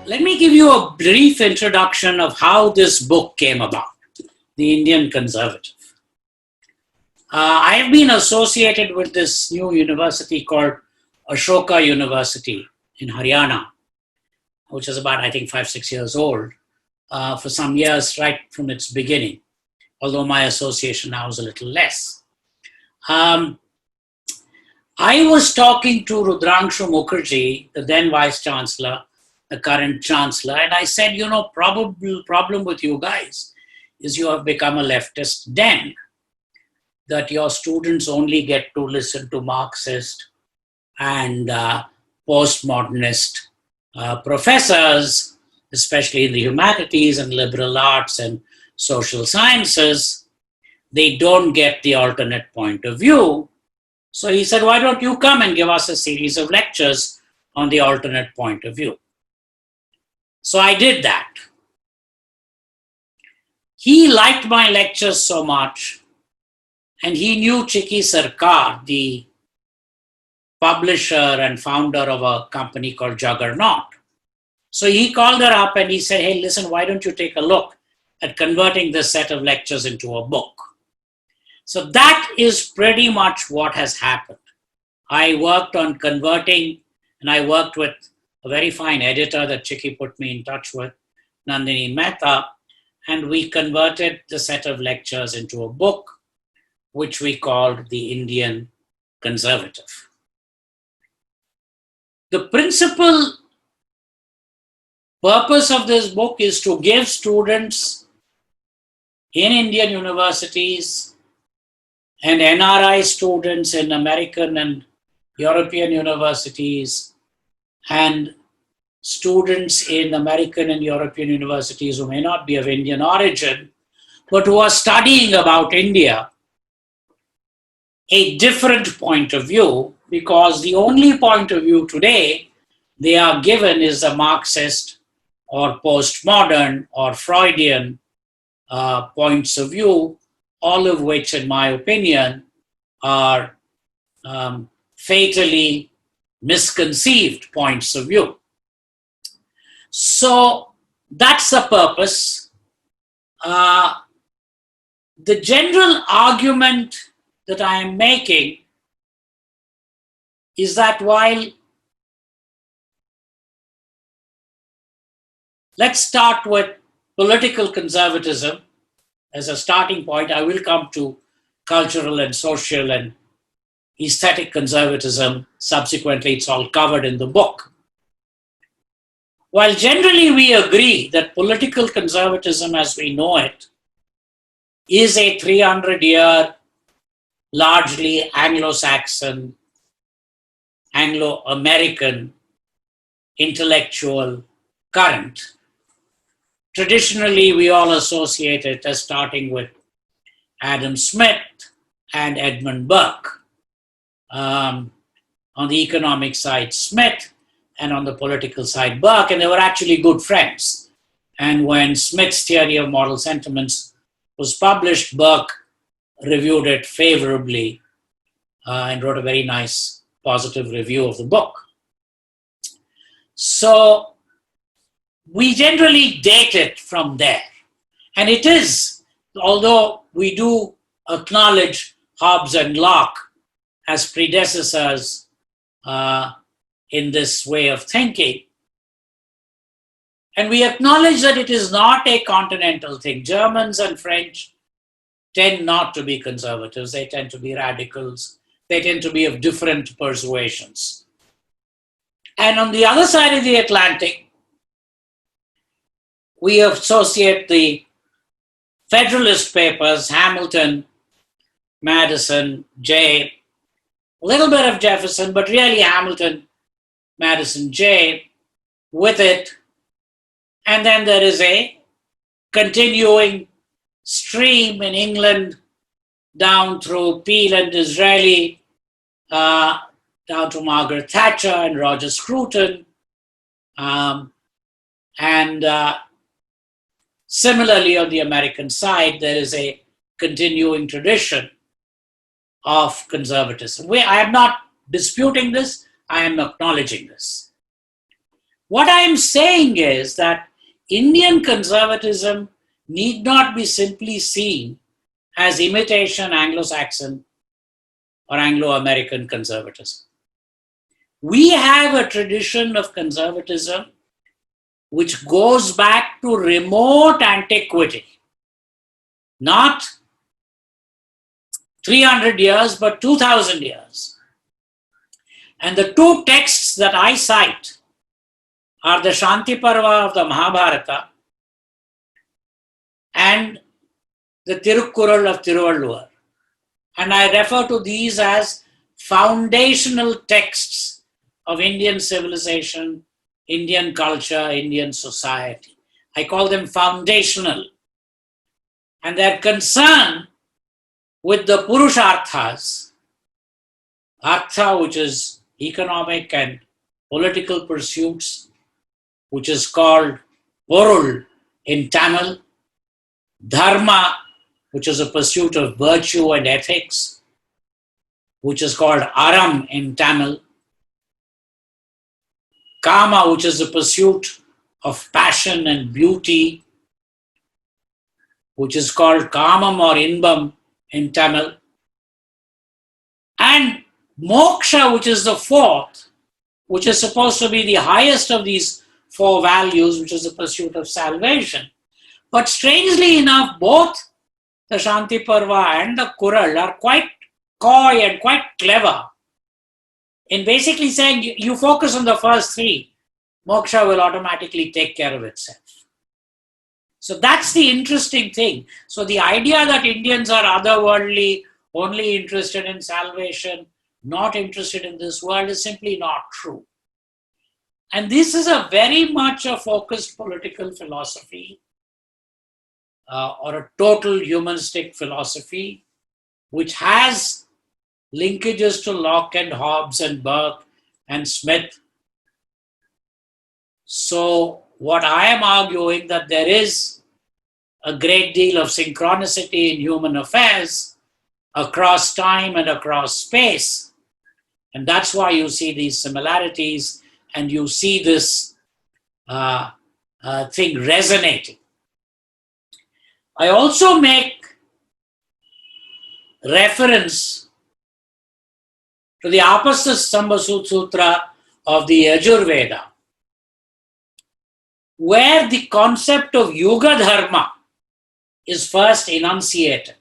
Let me give you a brief introduction of how this book came about, The Indian Conservative. I have been associated with this new university called Ashoka University in Haryana, which is about, I think, 5-6 years old, for some years right from its beginning, although my association now is a little less. I was talking to Rudrangshu Mukherjee, the then Vice Chancellor, the current Chancellor, and I said, problem with you guys is you have become a leftist den, that your students only get to listen to Marxist and postmodernist professors, especially in the humanities and liberal arts and social sciences. They don't get the alternate point of view. So he said, why don't you come and give us a series of lectures on the alternate point of view? So I did that. He liked my lectures so much, and he knew Chiki Sarkar, the publisher and founder of a company called Juggernaut. So he called her up and he said, hey, listen, why don't you take a look at converting this set of lectures into a book? So that is pretty much what has happened. I worked on converting, and I worked with a very fine editor that Chiki put me in touch with, Nandini Mehta, and we converted the set of lectures into a book, which we called The Indian Conservative. The principal purpose of this book is to give students in Indian universities and NRI students in American and European universities and students in American and European universities who may not be of Indian origin, but who are studying about India, a different point of view, because the only point of view today they are given is the Marxist or postmodern or Freudian points of view, all of which, in my opinion, are fatally misconceived points of view. So that's the purpose. The general argument that I am making is that while, let's start with political conservatism as a starting point. I will come to cultural and social and aesthetic conservatism. Subsequently, it's all covered in the book. While generally we agree that political conservatism as we know it is a 300-year, largely Anglo-Saxon, Anglo-American intellectual current, traditionally we all associate it as starting with Adam Smith and Edmund Burke. On the economic side, Smith, and on the political side, Burke, and they were actually good friends. And when Smith's theory of moral sentiments was published, Burke reviewed it favorably and wrote a very nice positive review of the book. So we generally date it from there. And it is, although we do acknowledge Hobbes and Locke as predecessors in this way of thinking, and we acknowledge that it is not a continental thing. Germans and French tend not to be conservatives. They tend to be radicals. They tend to be of different persuasions. And on the other side of the Atlantic, we associate the Federalist Papers, Hamilton, Madison, Jay, a little bit of Jefferson, but really Hamilton, Madison, Jay, with it. And then there is a continuing stream in England down through Peel and Disraeli, down to Margaret Thatcher and Roger Scruton. And similarly, on the American side, there is a continuing tradition of conservatism. I am not disputing this, I am acknowledging this. What I am saying is that Indian conservatism need not be simply seen as imitation Anglo-Saxon or Anglo-American conservatism. We have a tradition of conservatism which goes back to remote antiquity, not 300 years, but 2000 years. And the two texts that I cite are the Shanti Parva of the Mahabharata and the Tirukkural of Tiruvalluvar. And I refer to these as foundational texts of Indian civilization, Indian culture, Indian society. I call them foundational. And they're concerned with the Purusharthas, Artha, which is economic and political pursuits, which is called Porul in Tamil, Dharma, which is a pursuit of virtue and ethics, which is called Aram in Tamil, Kama, which is the pursuit of passion and beauty, which is called Kamam or Inbam in Tamil, and Moksha, which is the fourth, which is supposed to be the highest of these four values, which is the pursuit of salvation. But strangely enough, both the Shanti Parva and the Kural are quite coy and quite clever in basically saying you focus on the first three, moksha will automatically take care of itself. So that's the interesting thing. So the idea that Indians are otherworldly, only interested in salvation, not interested in this world is simply not true. And this is a very much a focused political philosophy or a total humanistic philosophy, which has linkages to Locke and Hobbes and Burke and Smith. So what I am arguing that there is a great deal of synchronicity in human affairs across time and across space. And that's why you see these similarities and you see this thing resonating. I also make reference to the Apastambha Sutra of the Yajurveda, where the concept of Yuga Dharma is first enunciated,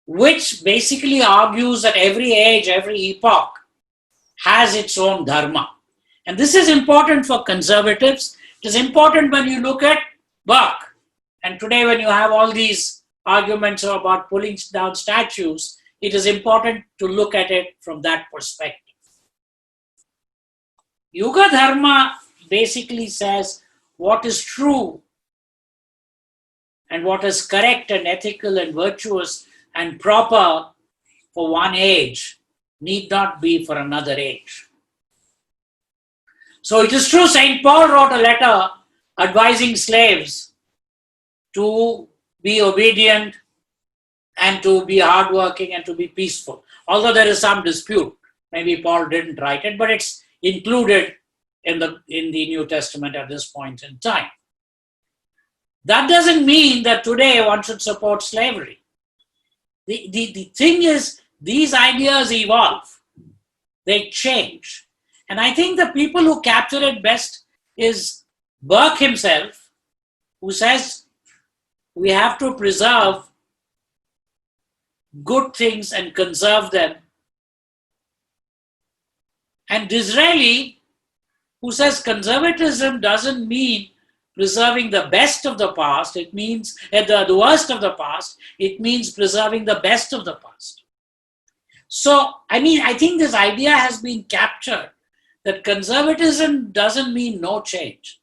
which basically argues that every age, every epoch has its own dharma. And this is important for conservatives. It is important when you look at Burke. And today when you have all these arguments about pulling down statues, it is important to look at it from that perspective. Yuga Dharma basically says what is true and what is correct and ethical and virtuous and proper for one age need not be for another age. So it is true, St. Paul wrote a letter advising slaves to be obedient and to be hardworking and to be peaceful. Although there is some dispute, maybe Paul didn't write it, but it's included in the New Testament at this point in time. That doesn't mean that today one should support slavery. The thing is, these ideas evolve, they change. And I think the people who capture it best is Burke himself, who says we have to preserve good things and conserve them. And Disraeli, who says conservatism doesn't mean preserving the best of the past, it means the worst of the past, it means preserving the best of the past. So, I think this idea has been captured that conservatism doesn't mean no change.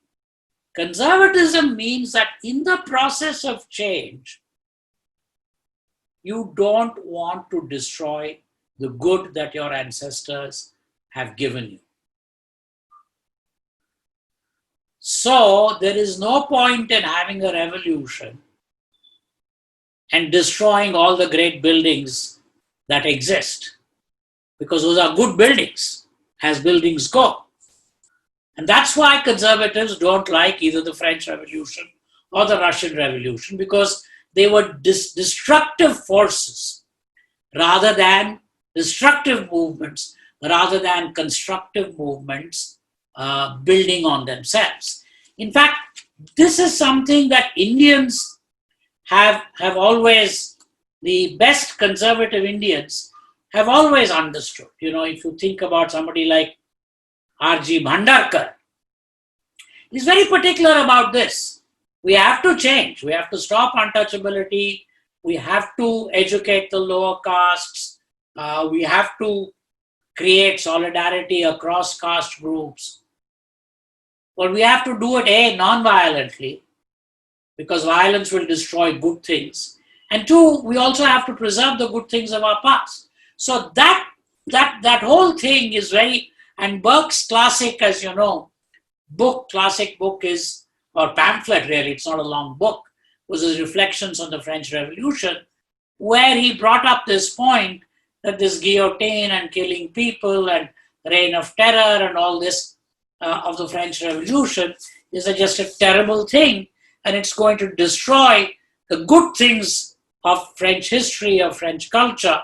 Conservatism means that in the process of change, you don't want to destroy the good that your ancestors have given you. So there is no point in having a revolution and destroying all the great buildings that exist, because those are good buildings, as buildings go. And that's why conservatives don't like either the French Revolution or the Russian Revolution, because they were destructive forces rather than destructive movements, rather than constructive movements building on themselves. In fact, this is something that Indians have always, the best conservative Indians have always understood. If you think about somebody like R.G. Bhandarkar, he's very particular about this. We have to change. We have to stop untouchability. We have to educate the lower castes. We have to create solidarity across caste groups. But we have to do it, A, non-violently, because violence will destroy good things. And two, we also have to preserve the good things of our past. So that whole thing is very, and Burke's classic, as you know, classic book is, or pamphlet really, it's not a long book, was his Reflections on the French Revolution, where he brought up this point that this guillotine and killing people and reign of terror and all this of the French Revolution is just a terrible thing, and it's going to destroy the good things of French history, of French culture.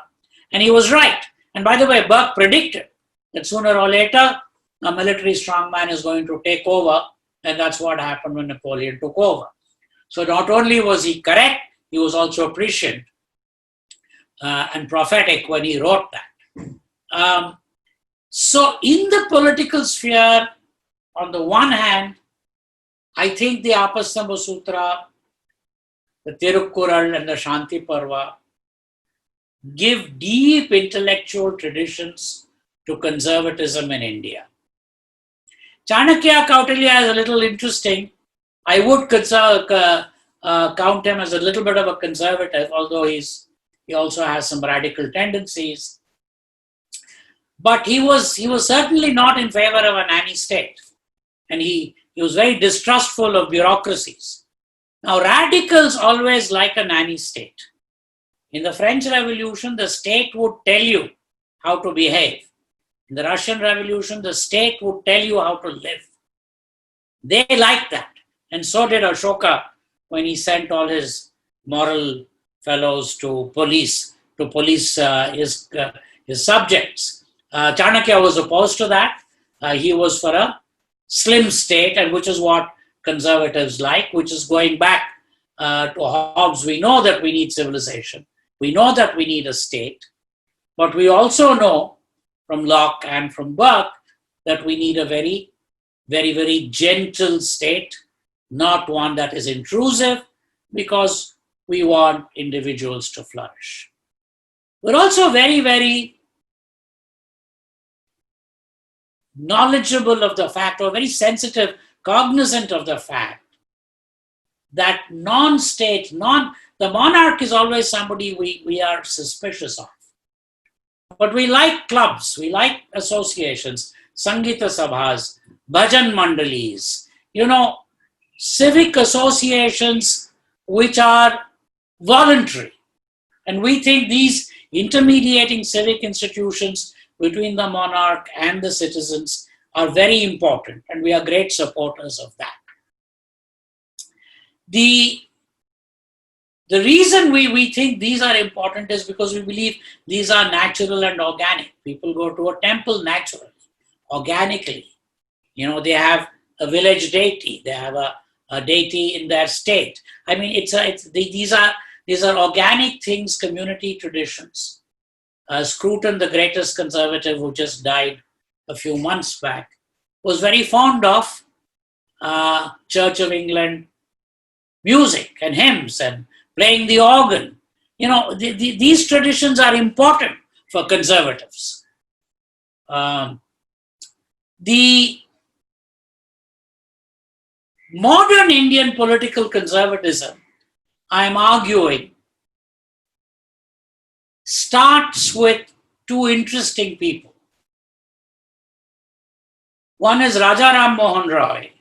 And he was right. And by the way, Burke predicted that sooner or later, a military strongman is going to take over, and that's what happened when Napoleon took over. So not only was he correct, he was also prescient and prophetic when he wrote that. So in the political sphere, on the one hand, I think the Apastamba Sutra, the Tirukkural and the Shanti Parva give deep intellectual traditions to conservatism in India. Chanakya Kautilya is a little interesting. I would count him as a little bit of a conservative, although he also has some radical tendencies. But he was certainly not in favor of a nanny state. And he was very distrustful of bureaucracies. Now, radicals always like a nanny state. In the French Revolution, the state would tell you how to behave. In the Russian Revolution, the state would tell you how to live. They liked that. And so did Ashoka when he sent all his moral fellows to police his subjects. Chanakya was opposed to that. He was for a slim state, and which is what conservatives like, which is going back to Hobbes. We know that we need civilization. We know that we need a state. But we also know from Locke and from Burke that we need a very, very, very gentle state, not one that is intrusive, because we want individuals to flourish. We're also very, very knowledgeable of the fact, or very sensitive, cognizant of the fact that non-state, the monarch is always somebody we are suspicious of. But we like clubs, we like associations, Sangita Sabhas, Bhajan Mandalis, civic associations which are voluntary. And we think these intermediating civic institutions between the monarch and the citizens are very important, and we are great supporters of that. The reason we think these are important is because we believe these are natural and organic. People go to a temple naturally, organically. They have a village deity. They have a deity in their state. I mean, these are organic things, community traditions. Scruton, the greatest conservative who just died a few months back, was very fond of Church of England music and hymns and playing the organ. These traditions are important for conservatives. The modern Indian political conservatism, I'm arguing, starts with two interesting people. One is Raja Ram Mohan Roy.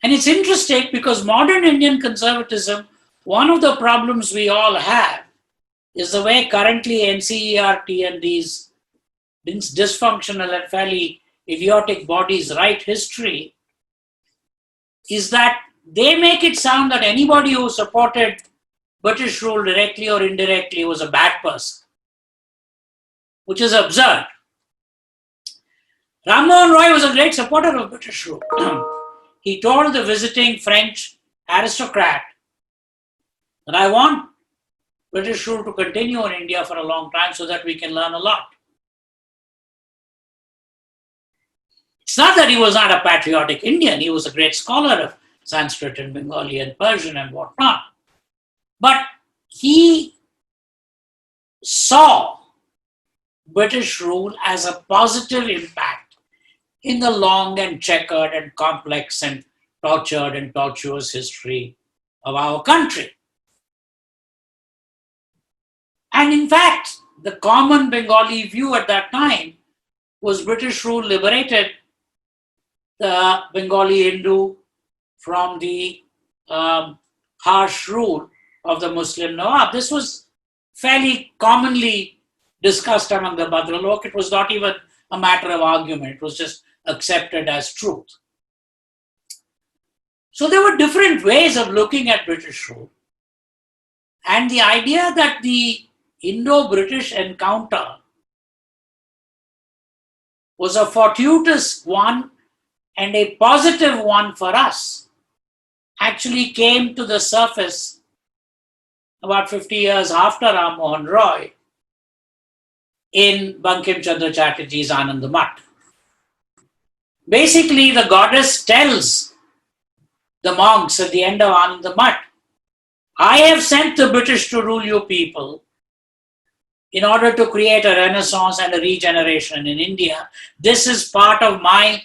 And it's interesting because modern Indian conservatism, one of the problems we all have is the way currently NCERT and these dysfunctional and fairly idiotic bodies write history is that they make it sound that anybody who supported British rule directly or indirectly was a bad person, which is absurd. Ram Mohan Roy was a great supporter of British rule. He told the visiting French aristocrat that I want British rule to continue in India for a long time so that we can learn a lot. It's not that he was not a patriotic Indian. He was a great scholar of Sanskrit and Bengali and Persian and whatnot. But he saw British rule as a positive impact in the long and checkered and complex and tortured and tortuous history of our country. And in fact, the common Bengali view at that time was British rule liberated the Bengali Hindu from the harsh rule of the Muslim Nawab. This was fairly commonly discussed among the Bhadralok. It was not even a matter of argument. It was just accepted as truth. So there were different ways of looking at British rule. And the idea that the Indo-British encounter was a fortuitous one and a positive one for us actually came to the surface about 50 years after Ram Mohan Roy in Bankim Chandra Chatterjee's Anand Math. Basically, the goddess tells the monks at the end of Anand Math, I have sent the British to rule you people in order to create a renaissance and a regeneration in India. This is part of my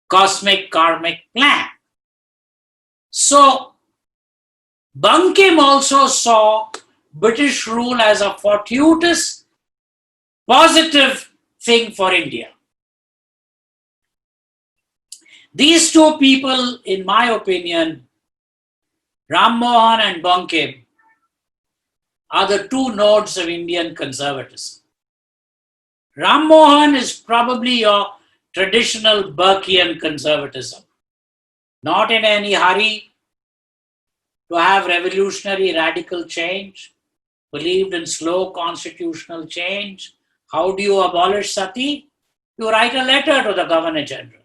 cosmic karmic plan. So, Bankim also saw British rule as a fortuitous, positive thing for India. These two people, in my opinion, Ram Mohan and Bankim, are the two nodes of Indian conservatism. Ram Mohan is probably your traditional Burkean conservatism, not in any hurry to have revolutionary radical change, believed in slow constitutional change. How do you abolish sati? You write a letter to the Governor General.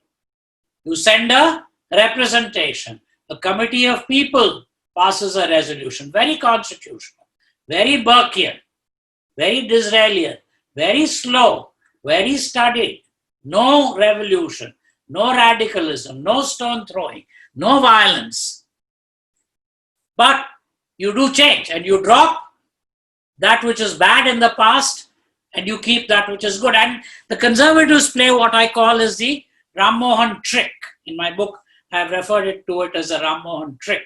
You send a representation. A committee of people passes a resolution. Very constitutional, very Burkean, very Disraelian, very slow, very studied. No revolution, no radicalism, no stone throwing, no violence. But you do change and you drop that which is bad in the past and you keep that which is good. And the conservatives play what I call as the Ram Mohan trick. In my book, I have referred to it as the Ram Mohan trick.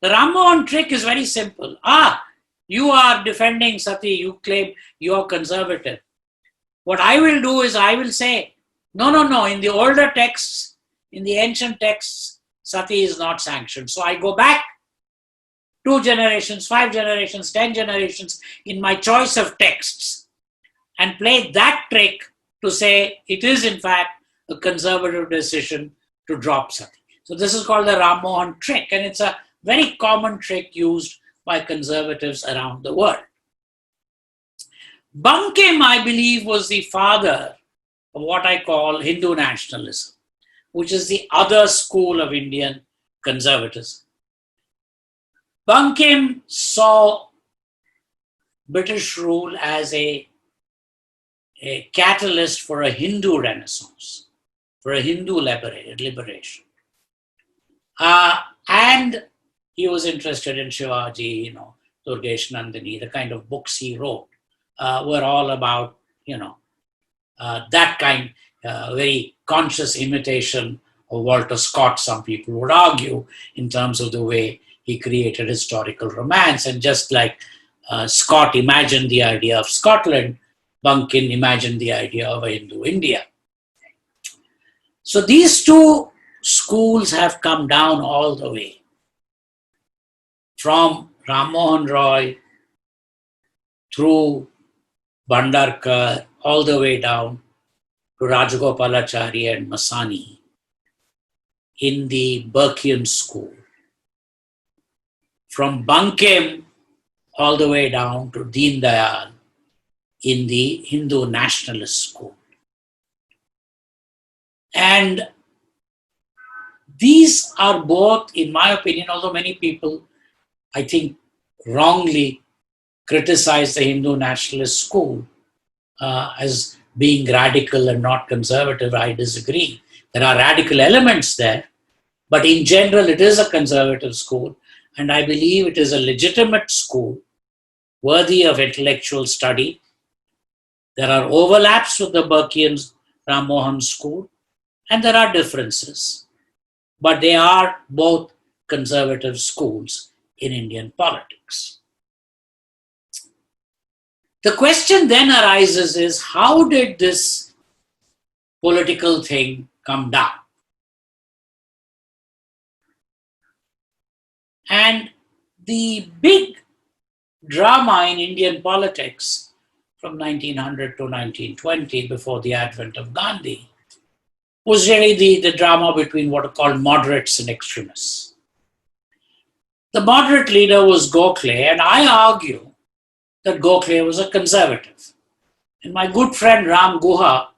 The Ram Mohan trick is very simple. You are defending sati, you claim you are conservative. What I will do is I will say, no, in the older texts, in the ancient texts, sati is not sanctioned. So I go back 2 generations, 5 generations, 10 generations in my choice of texts and play that trick to say it is in fact a conservative decision to drop sati. So this is called the Ram Mohan trick, and it's a very common trick used by conservatives around the world. Bankim, I believe, was the father of what I call Hindu nationalism, which is the other school of Indian conservatism. Bankim saw British rule as a catalyst for a Hindu renaissance, for a Hindu liberation. And he was interested in Shivaji, Durgesh Nandini, the kind of books he wrote were all about, that kind, very conscious imitation of Walter Scott, some people would argue, in terms of the way he created historical romance. And just like Scott imagined the idea of Scotland, Bankim imagined the idea of a Hindu India. So these two schools have come down all the way from Ram Mohan Roy through Bhandarkar, all the way down to Rajagopalachari and Masani in the Burkean school. From Bankim all the way down to Deen Dayal in the Hindu nationalist school. And these are both, in my opinion, although many people, I think, wrongly criticize the Hindu nationalist school as being radical and not conservative, I disagree. There are radical elements there, but in general, it is a conservative school, and I believe it is a legitimate school worthy of intellectual study. There are overlaps with the Burkean Ram Mohan school, and there are differences, but they are both conservative schools in Indian politics. The question then arises is, how did this political thing come down? And the big drama in Indian politics from 1900 to 1920, before the advent of Gandhi, was really the drama between what are called moderates and extremists. The moderate leader was Gokhale, and I argue that Gokhale was a conservative. And my good friend Ram Guha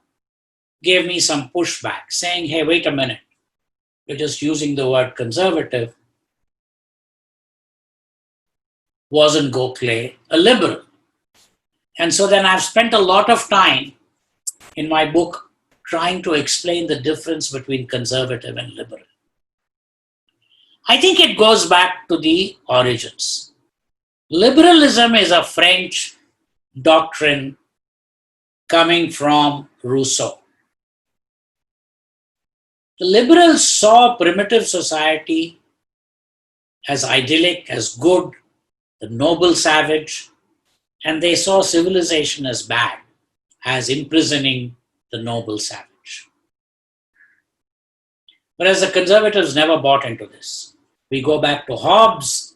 gave me some pushback, saying, hey, wait a minute, you're just using the word conservative. Wasn't Gokhale a liberal? And so then I've spent a lot of time in my book trying to explain the difference between conservative and liberal. I think it goes back to the origins. Liberalism is a French doctrine coming from Rousseau. The liberals saw primitive society as idyllic, as good, the noble savage, and they saw civilization as bad, as imprisoning the noble savage. Whereas the conservatives never bought into this. We go back to Hobbes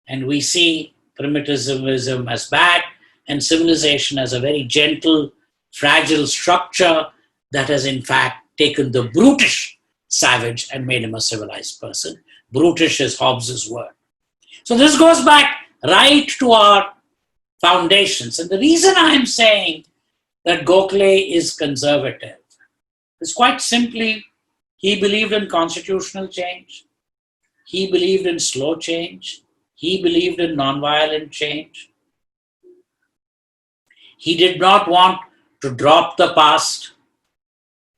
and we see primitivism as bad and civilization as a very gentle, fragile structure that has in fact taken the brutish savage and made him a civilized person. Brutish is Hobbes's word. So this goes back right to our foundations. And the reason I'm saying that Gokhale is conservative is quite simply, he believed in constitutional change. He believed in slow change. He believed in nonviolent change. He did not want to drop the past.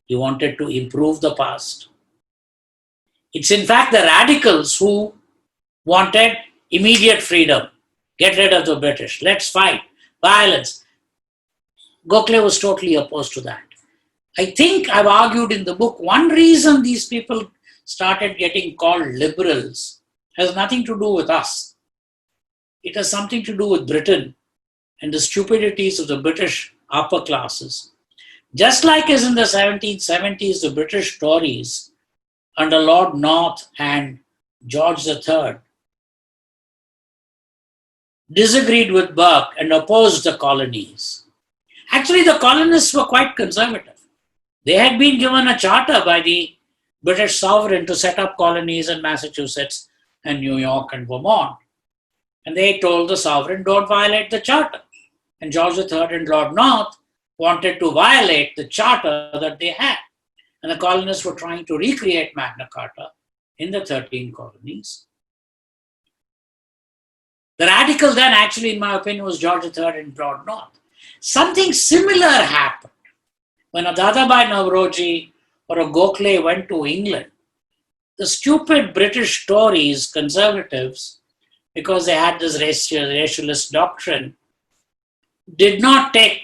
He wanted to improve the past. It's in fact the radicals who wanted immediate freedom. Get rid of the British. Let's fight. Violence. Gokhale was totally opposed to that. I think I've argued in the book, one reason these people started getting called liberals has nothing to do with us. It has something to do with Britain and the stupidities of the British upper classes. Just like as in the 1770s, the British Tories under Lord North and George III disagreed with Burke and opposed the colonies. Actually, the colonists were quite conservative. They had been given a charter by the British sovereign to set up colonies in Massachusetts and New York and Vermont. And they told the sovereign, don't violate the charter. And George III and Lord North wanted to violate the charter that they had. And the colonists were trying to recreate Magna Carta in the 13 colonies. The radical then, actually, in my opinion, was George III and Lord North. Something similar happened when a Dadabhai Naoroji or a Gokhale went to England. The stupid British Tories, conservatives, because they had this racialist doctrine, did not take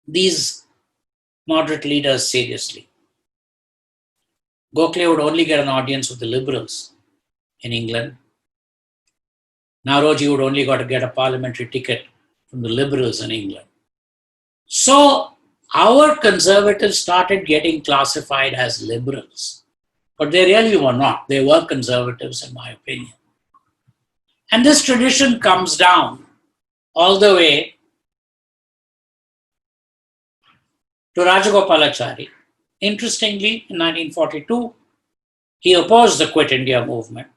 these moderate leaders seriously. Gokhale would only get an audience with the liberals in England. Naoroji would only got to get a parliamentary ticket from the liberals in England. So our conservatives started getting classified as liberals, but they really were not. They were conservatives, in my opinion. And this tradition comes down all the way to Rajagopalachari. Interestingly, in 1942, he opposed the Quit India movement.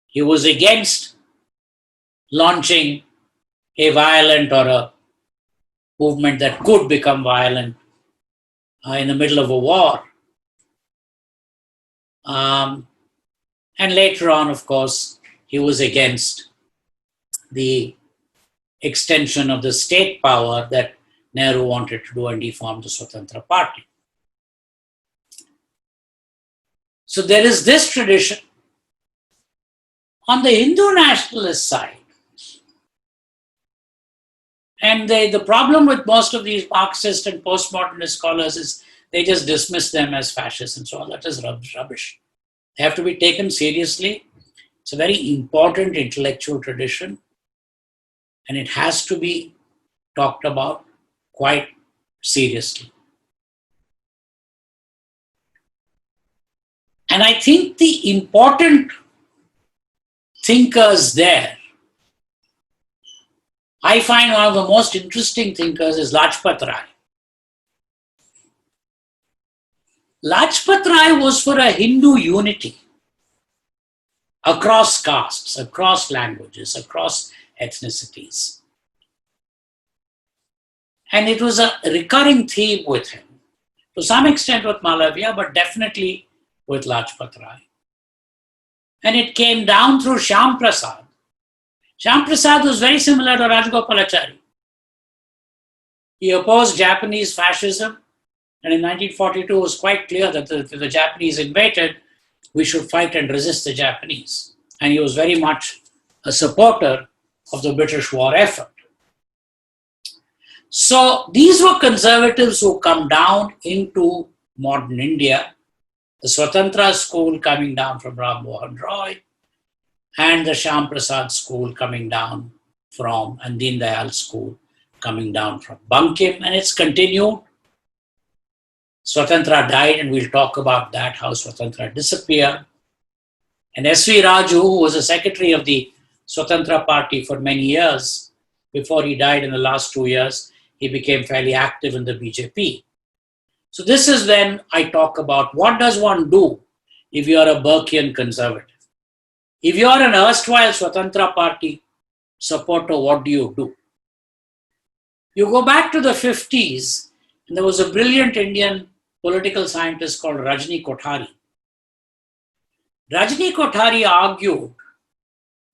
He was against launching a violent or a movement that could become violent in the middle of a war. And later on, of course, he was against the extension of the state power that Nehru wanted to do, and he formed the Swatantra Party. So there is this tradition. On the Hindu nationalist side, and the problem with most of these Marxist and postmodernist scholars is they just dismiss them as fascists and so on. That is rubbish. They have to be taken seriously. It's a very important intellectual tradition, and it has to be talked about quite seriously. And I think the important thinkers there, I find one of the most interesting thinkers is Lajpat Rai. Lajpat Rai was for a Hindu unity across castes, across languages, across ethnicities. And it was a recurring theme with him, to some extent with Malaviya, but definitely with Lajpat Rai. And it came down through Shyam Prasad. Shyam Prasad was very similar to Rajagopalachari. He opposed Japanese fascism, and in 1942 it was quite clear that if the Japanese invaded, we should fight and resist the Japanese. And he was very much a supporter of the British war effort. So these were conservatives who come down into modern India, the Swatantra school coming down from Ram Mohan Roy, and the Shyam Prasad school coming down from, and Deen Dayal school coming down from Bankim, and it's continued. Swatantra died, and we'll talk about that, how Swatantra disappeared. And S.V. Raju, who was a secretary of the Swatantra Party for many years, before he died in the last 2 years, he became fairly active in the BJP. So this is when I talk about what does one do if you are a Burkean conservative. If you are an erstwhile Swatantra Party supporter, what do you do? You go back to the 50s, and there was a brilliant Indian political scientist called Rajni Kothari. Rajni Kothari argued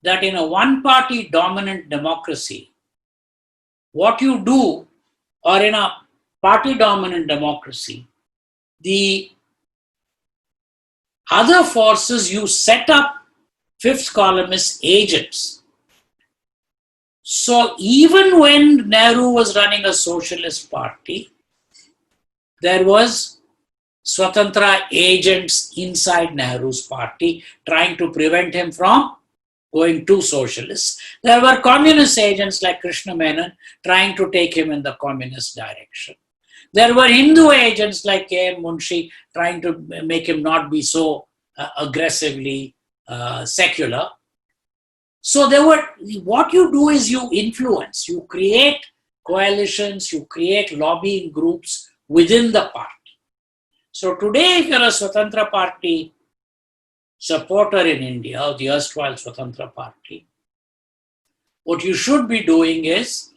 that in a one-party dominant democracy, what you do, or in a party-dominant democracy, the other forces, you set up fifth columnist agents. So even when Nehru was running a socialist party, there was Swatantra agents inside Nehru's party trying to prevent him from going to socialists. There were communist agents like Krishna Menon trying to take him in the communist direction. There were Hindu agents like K.M. Munshi trying to make him not be so aggressively secular. So what you do is you influence, you create coalitions, you create lobbying groups within the party. So today, if you're a Swatantra Party supporter in India, or the erstwhile Swatantra Party, what you should be doing is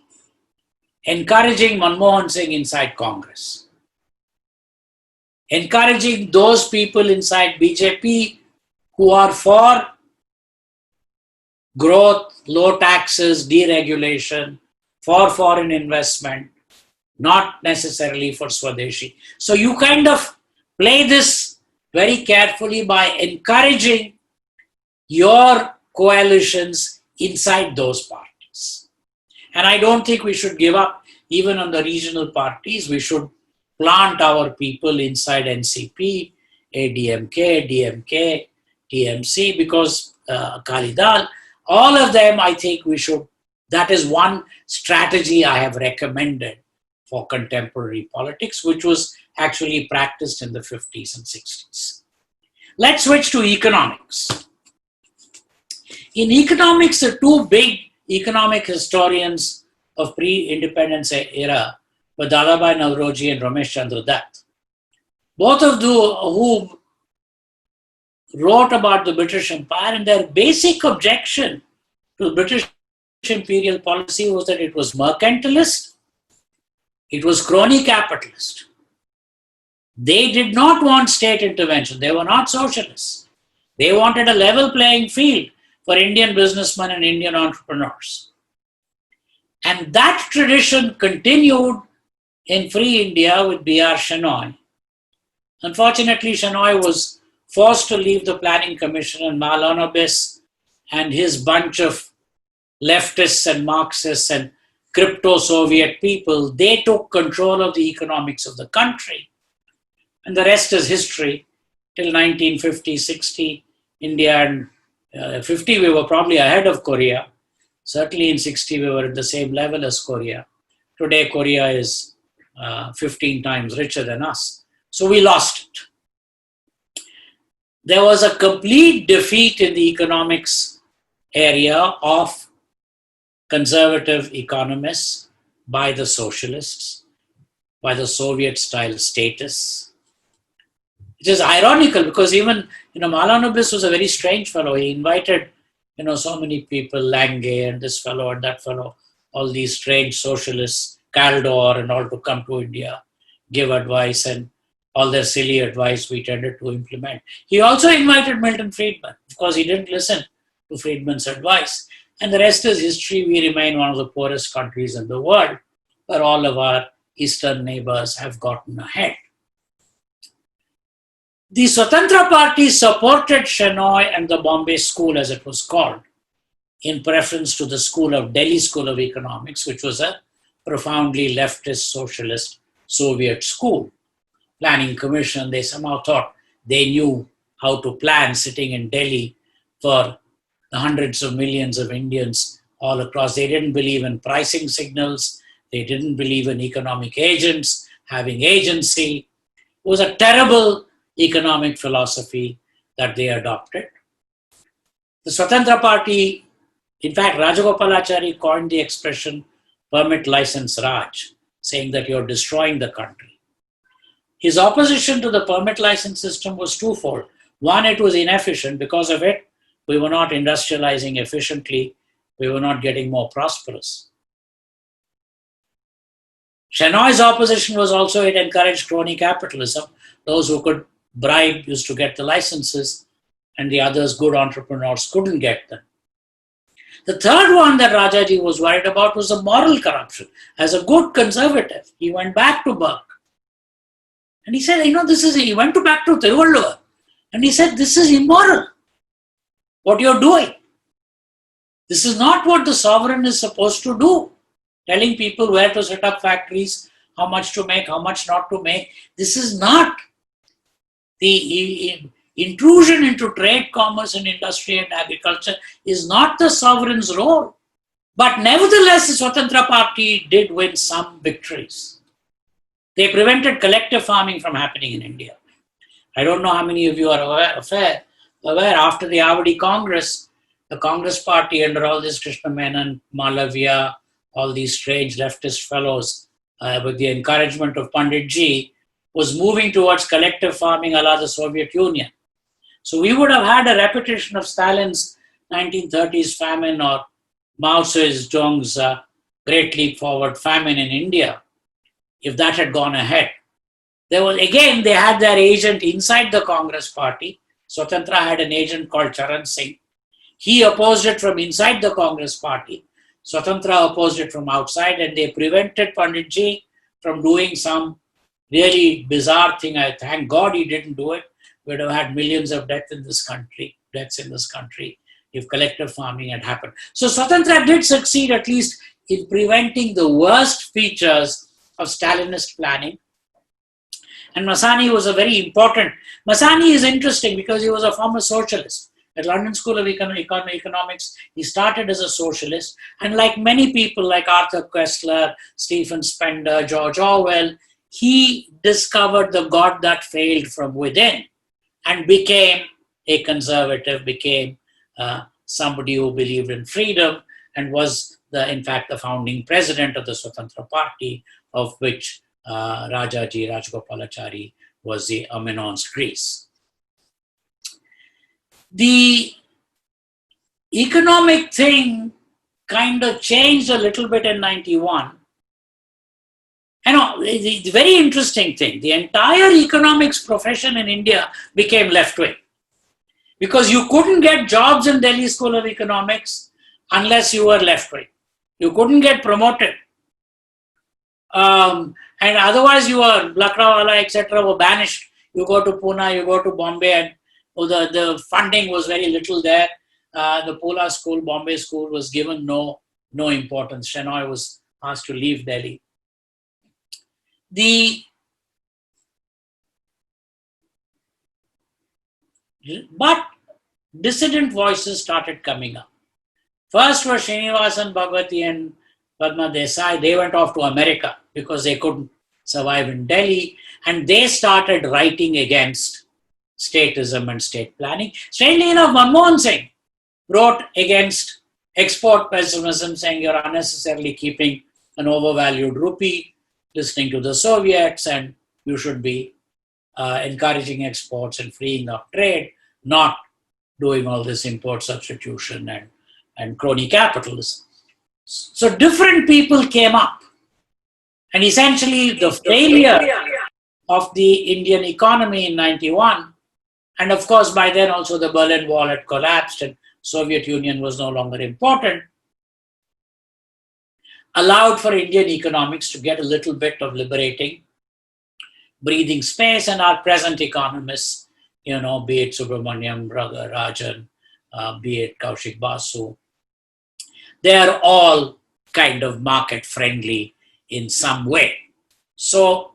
encouraging Manmohan Singh inside Congress, encouraging those people inside BJP who are for growth, low taxes, deregulation, for foreign investment, not necessarily for Swadeshi. So you kind of play this very carefully by encouraging your coalitions inside those parties. And I don't think we should give up even on the regional parties. We should plant our people inside NCP, ADMK, DMK, TMC, because Kalidal, all of them, I think we should, that is one strategy I have recommended for contemporary politics, which was actually practiced in the 50s and 60s. Let's switch to economics. In economics, the two big economic historians of pre-independence era were Dadabhai Naoroji and Ramesh Chandra Dutt, both of whom wrote about the British Empire, and their basic objection to the British imperial policy was that it was mercantilist, it was crony capitalist. They did not want state intervention. They were not socialists. They wanted a level playing field for Indian businessmen and Indian entrepreneurs. And that tradition continued in Free India with B.R. Shenoy. Unfortunately, Shenoy was forced to leave the Planning Commission, and Mahalanobis and his bunch of leftists and Marxists and crypto-Soviet people, they took control of the economics of the country. And the rest is history. Till 1950, 60, India and 50, we were probably ahead of Korea. Certainly in 60, we were at the same level as Korea. Today, Korea is 15 times richer than us. So we lost it. There was a complete defeat in the economics area of conservative economists by the socialists, by the Soviet-style statists. It is ironical because even, Mahalanobis was a very strange fellow. He invited, so many people, Lange and this fellow and that fellow, all these strange socialists, Kaldor and all to come to India, give advice, and all their silly advice we tended to implement. He also invited Milton Friedman. Of course, he didn't listen to Friedman's advice. And the rest is history. We remain one of the poorest countries in the world, where all of our eastern neighbors have gotten ahead. The Swatantra Party supported Shenoy and the Bombay School, as it was called, in preference to the Delhi School of Economics, which was a profoundly leftist, socialist Soviet school. Planning Commission, they somehow thought they knew how to plan sitting in Delhi for the hundreds of millions of Indians all across. They didn't believe in pricing signals. They didn't believe in economic agents having agency. It was a terrible economic philosophy that they adopted. The Swatantra Party, in fact, Rajagopalachari coined the expression permit license Raj, saying that you're destroying the country. His opposition to the permit license system was twofold. One, it was inefficient. Because of it, we were not industrializing efficiently. We were not getting more prosperous. Shenoy's opposition was also it encouraged crony capitalism. Those who could bribe used to get the licenses, and the others, good entrepreneurs, couldn't get them. The third one that Rajaji was worried about was the moral corruption. As a good conservative, he went back to Burke. And he said, he went back to Thiruvalluvar. And he said, this is immoral, what you're doing. This is not what the sovereign is supposed to do. Telling people where to set up factories, how much to make, how much not to make. This is not the intrusion into trade, commerce and industry and agriculture is not the sovereign's role. But nevertheless, the Swatantra Party did win some victories. They prevented collective farming from happening in India. I don't know how many of you are aware after the Avadi Congress, the Congress Party under all this Krishna Menon, Malavia, all these strange leftist fellows, with the encouragement of Pandit Ji, was moving towards collective farming a la the Soviet Union. So we would have had a repetition of Stalin's 1930s famine or Mao Zedong's Great Leap Forward famine in India, if that had gone ahead. They had their agent inside the Congress Party. Swatantra had an agent called Charan Singh. He opposed it from inside the Congress Party. Swatantra opposed it from outside, and they prevented Panditji from doing some really bizarre thing. I thank God he didn't do it. We'd have had millions of deaths in this country if collective farming had happened. So Swatantra did succeed at least in preventing the worst features of Stalinist planning. And Masani was a very important. Masani is interesting because he was a former socialist. At London School of Economics, he started as a socialist. And like many people like Arthur Koestler, Stephen Spender, George Orwell, he discovered the God that failed from within and became a conservative, became somebody who believed in freedom and was in fact, the founding president of the Swatantra Party, of which Rajaji Rajagopalachari was the eminence grise. The economic thing kind of changed a little bit in 91. The very interesting thing, the entire economics profession in India became left-wing. Because you couldn't get jobs in Delhi School of Economics unless you were left-wing. You couldn't get promoted. And otherwise you were, Lakrawala, etc. were banished. You go to Pune, you go to Bombay, and the funding was very little there. The Pula school, Bombay school was given no importance. Shenoy was asked to leave Delhi. But dissident voices started coming up. First were Srinivasan Bhagwati and Padma Desai. They went off to America because they couldn't survive in Delhi, and they started writing against statism and state planning. Strangely enough, Manmohan Singh wrote against export pessimism, saying you're unnecessarily keeping an overvalued rupee, listening to the Soviets, and you should be encouraging exports and freeing up trade, not doing all this import substitution and crony capitalism. So different people came up. And essentially the failure of the Indian economy in 91, and of course by then also the Berlin Wall had collapsed and Soviet Union was no longer important, allowed for Indian economics to get a little bit of liberating breathing space, and our present economists, be it Subramaniam, Rajan, be it Kaushik Basu, they are all kind of market friendly in some way. So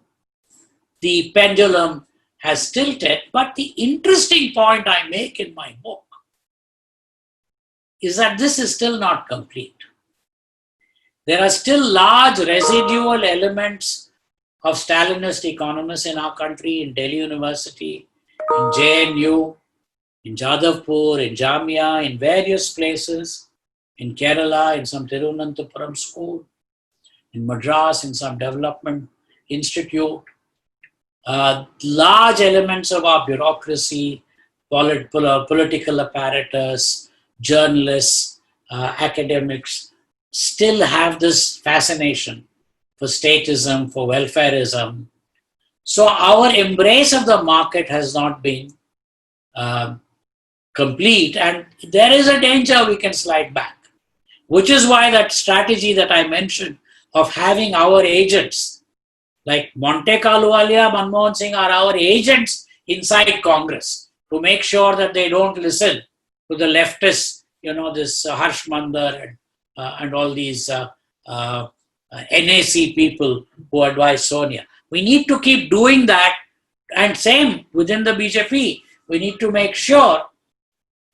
the pendulum has tilted, but the interesting point I make in my book is that this is still not complete. There are still large residual elements of Stalinist economists in our country, in Delhi University, in JNU, in Jadavpur, in Jamia, in various places, in Kerala, in some Tirunanthapuram school, in Madras, in some development institute. Large elements of our bureaucracy, political apparatus, journalists, academics, still have this fascination for statism, for welfareism. So our embrace of the market has not been complete, and there is a danger we can slide back, which is why that strategy that I mentioned of having our agents, like Monte Ahluwalia, Manmohan Singh, are our agents inside Congress to make sure that they don't listen to the leftists, this Harsh Mandar and all these NAC people who advise Sonia. We need to keep doing that, and same within the BJP. We need to make sure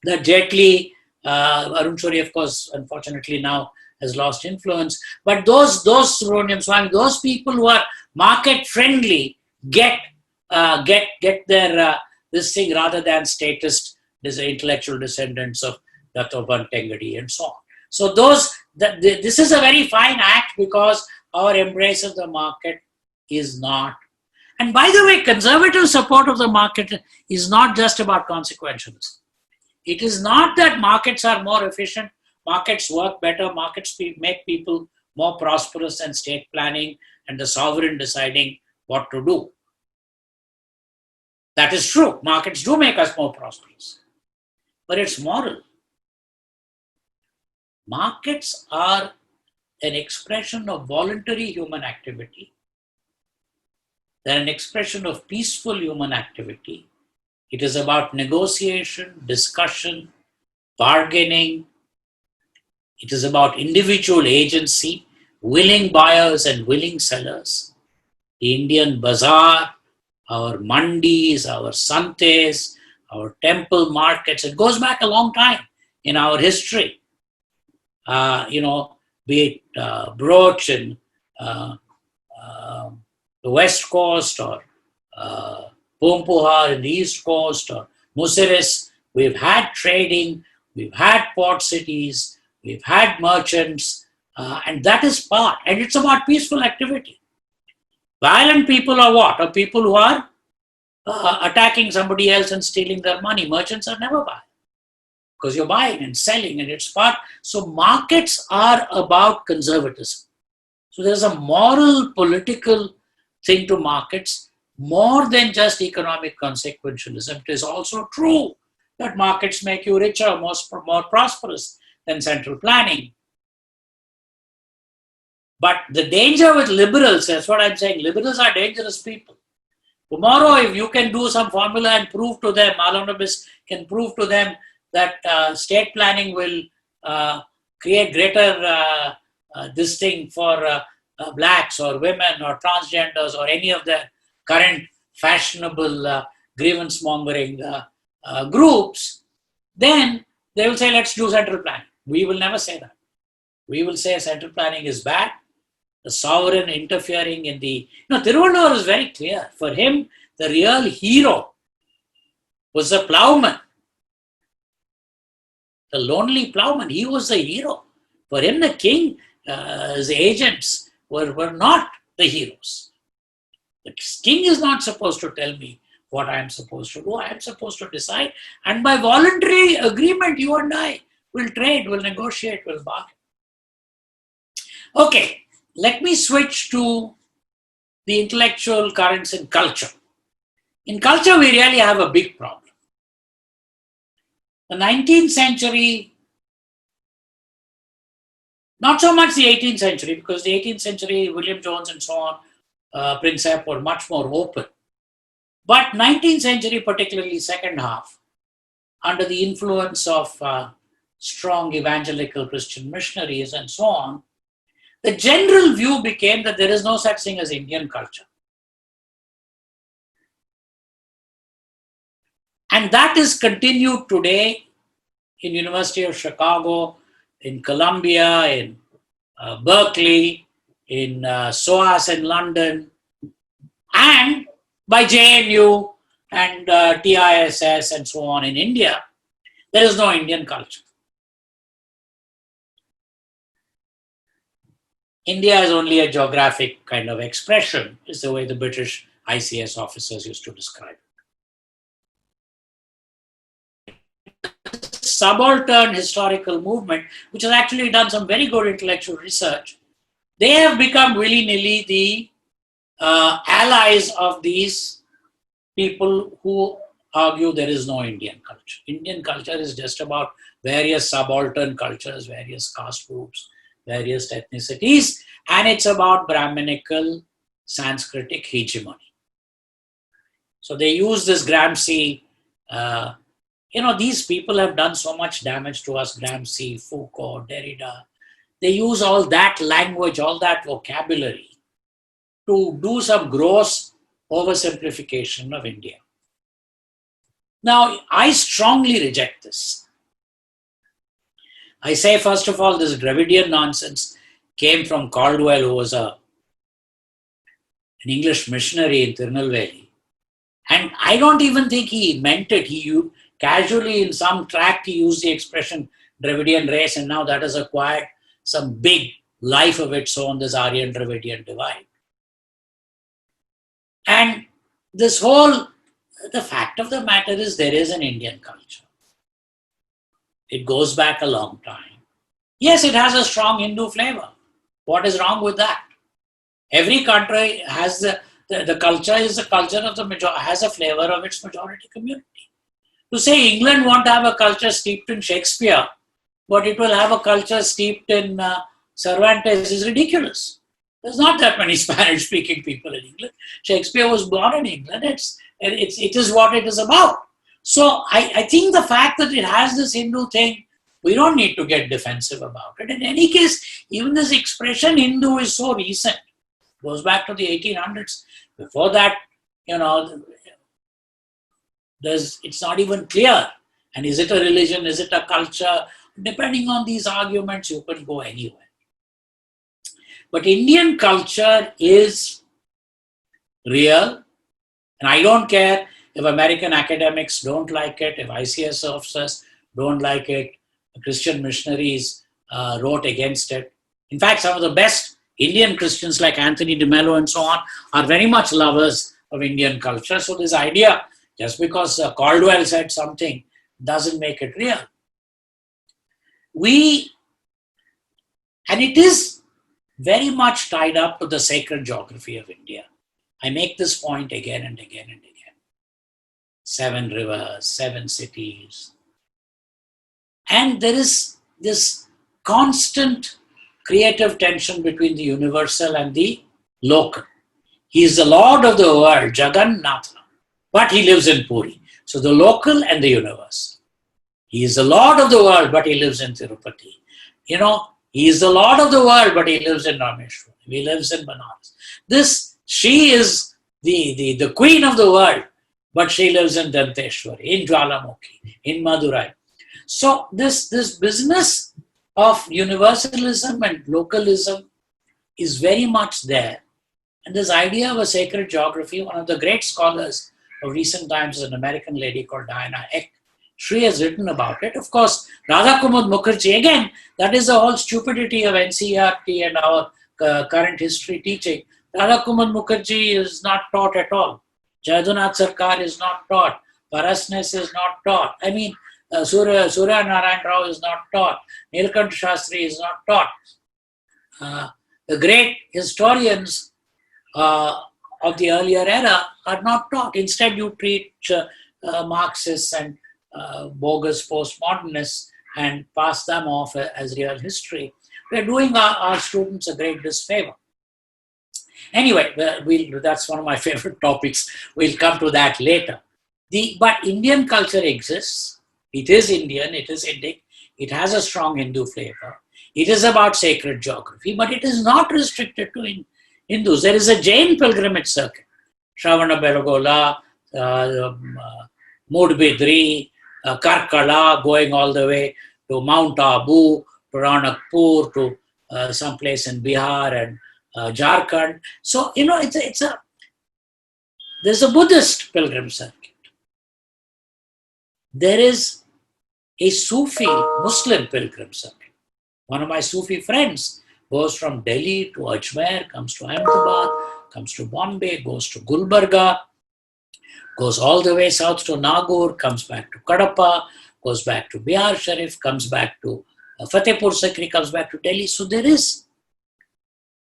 that Jaitley, Arun Shourie, of course, unfortunately now has lost influence, but those Subramaniam Swamy, those people who are market friendly get their this thing rather than statist, these intellectual descendants of Dattopant Tengadi and so on. So this is a very fine act because our embrace of the market is not. And by the way, conservative support of the market is not just about consequentialism. It is not that markets are more efficient, markets work better, markets make people more prosperous than state planning and the sovereign deciding what to do. That is true. Markets do make us more prosperous. But it's moral. Markets are an expression of voluntary human activity. They're an expression of peaceful human activity. It is about negotiation, discussion, bargaining. It is about individual agency, willing buyers and willing sellers. The Indian bazaar, our mandis, our santes, our temple markets, it goes back a long time in our history. Be it Broach in the West Coast, or Pumpuhar in the East Coast, or Muziris. We've had trading, we've had port cities, we've had merchants, And that is part, and it's about peaceful activity. Violent people are what? Are people who are attacking somebody else and stealing their money. Merchants are never violent because you're buying and selling, and it's part. So markets are about conservatism. So there's a moral, political thing to markets more than just economic consequentialism. It is also true that markets make you richer, more prosperous than central planning. But the danger with liberals, that's what I'm saying, liberals are dangerous people. Tomorrow, if you can do some formula and prove to them, Malanobis can prove to them that state planning will create greater this thing for blacks or women or transgenders or any of the current fashionable grievance mongering groups, then they will say, let's do central planning. We will never say that. We will say central planning is bad. The sovereign interfering in the... Tiruvallur is very clear. For him, the real hero was the plowman. The lonely plowman, he was the hero. For him, the king, his agents were not the heroes. The king is not supposed to tell me what I am supposed to do. I am supposed to decide. And by voluntary agreement, you and I will trade, will negotiate, will bargain. Okay, let me switch to the intellectual currents in culture. In culture, we really have a big problem. The 19th century, not so much the 18th century, because the 18th century, William Jones and so on, Prinsep were much more open. But 19th century, particularly second half, under the influence of strong evangelical Christian missionaries and so on, the general view became that there is no such thing as Indian culture. And that is continued today in University of Chicago, in Columbia, in Berkeley, in SOAS in London, and by JNU and TISS and so on in India. There is no Indian culture. India is only a geographic kind of expression, is the way the British ICS officers used to describe it. Subaltern historical movement, which has actually done some very good intellectual research, they have become willy-nilly the allies of these people who argue there is no Indian culture. Indian culture is just about various subaltern cultures, various caste groups, various ethnicities, and it's about Brahminical Sanskritic hegemony. So they use this Gramsci, these people have done so much damage to us, Gramsci, Foucault, Derrida. They use all that language, all that vocabulary to do some gross oversimplification of India. Now, I strongly reject this. I say, first of all, this Dravidian nonsense came from Caldwell, who was an English missionary in Tirunelveli. And I don't even think he meant it. He casually, in some tract, he used the expression Dravidian race, and now that has acquired some big life of its own, this Aryan-Dravidian divide. And this whole, the fact of the matter is there is an Indian culture. It goes back a long time. Yes, it has a strong Hindu flavor. What is wrong with that? Every country has the culture is the culture of the majority, has a flavor of its majority community. To say England won't have a culture steeped in Shakespeare, but it will have a culture steeped in Cervantes is ridiculous. There's not that many Spanish-speaking people in England. Shakespeare was born in England. It is what it is about. So I think the fact that it has this Hindu thing, we don't need to get defensive about it. In any case, even this expression Hindu is so recent. It goes back to the 1800s. Before that, it's not even clear. And is it a religion? Is it a culture? Depending on these arguments, you can go anywhere. But Indian culture is real. And I don't care if American academics don't like it, if ICS officers don't like it, Christian missionaries wrote against it. In fact, some of the best Indian Christians like Anthony de Mello and so on are very much lovers of Indian culture. So this idea, just because Caldwell said something, doesn't make it real. And it is very much tied up to the sacred geography of India. I make this point again and again and again. 7 rivers, 7 cities. And there is this constant creative tension between the universal and the local. He is the Lord of the world, Jagannatha, but he lives in Puri. So the local and the universal. He is the Lord of the world, but he lives in Tirupati. He is the Lord of the world, but he lives in Rameshwaram. He lives in Banaras. She is the queen of the world, but she lives in Danteshwari, in Jwalamukhi, in Madurai. So this business of universalism and localism is very much there. And this idea of a sacred geography, one of the great scholars of recent times is an American lady called Diana Eck. She has written about it. Of course, Radha Kumud Mukherjee, again, that is the whole stupidity of NCERT and our current history teaching. Radha Kumud Mukherjee is not taught at all. Jayadinath Sarkar is not taught. Parasnes is not taught. Surya Narayan Rao is not taught. Nilkant Shastri is not taught. The great historians of the earlier era are not taught. Instead, you treat Marxists and bogus postmodernists and pass them off as real history. We're doing our students a great disfavor. Anyway, that's one of my favorite topics. We'll come to that later. But Indian culture exists. It is Indian, it is Indic, it has a strong Hindu flavor. It is about sacred geography, but it is not restricted to Hindus. There is a Jain pilgrimage circuit. Shravana Belogola, Mudbidri, Karkala, going all the way to Mount Abu, to Ranakpur, to some place in Bihar and Jharkhand. So, there's a Buddhist pilgrim circuit. There is a Sufi Muslim pilgrim circuit. One of my Sufi friends goes from Delhi to Ajmer, comes to Ahmedabad, comes to Bombay, goes to Gulbarga, goes all the way south to Nagaur, comes back to Kadapa, goes back to Bihar Sharif, comes back to Fatehpur Sikri, comes back to Delhi. So there is,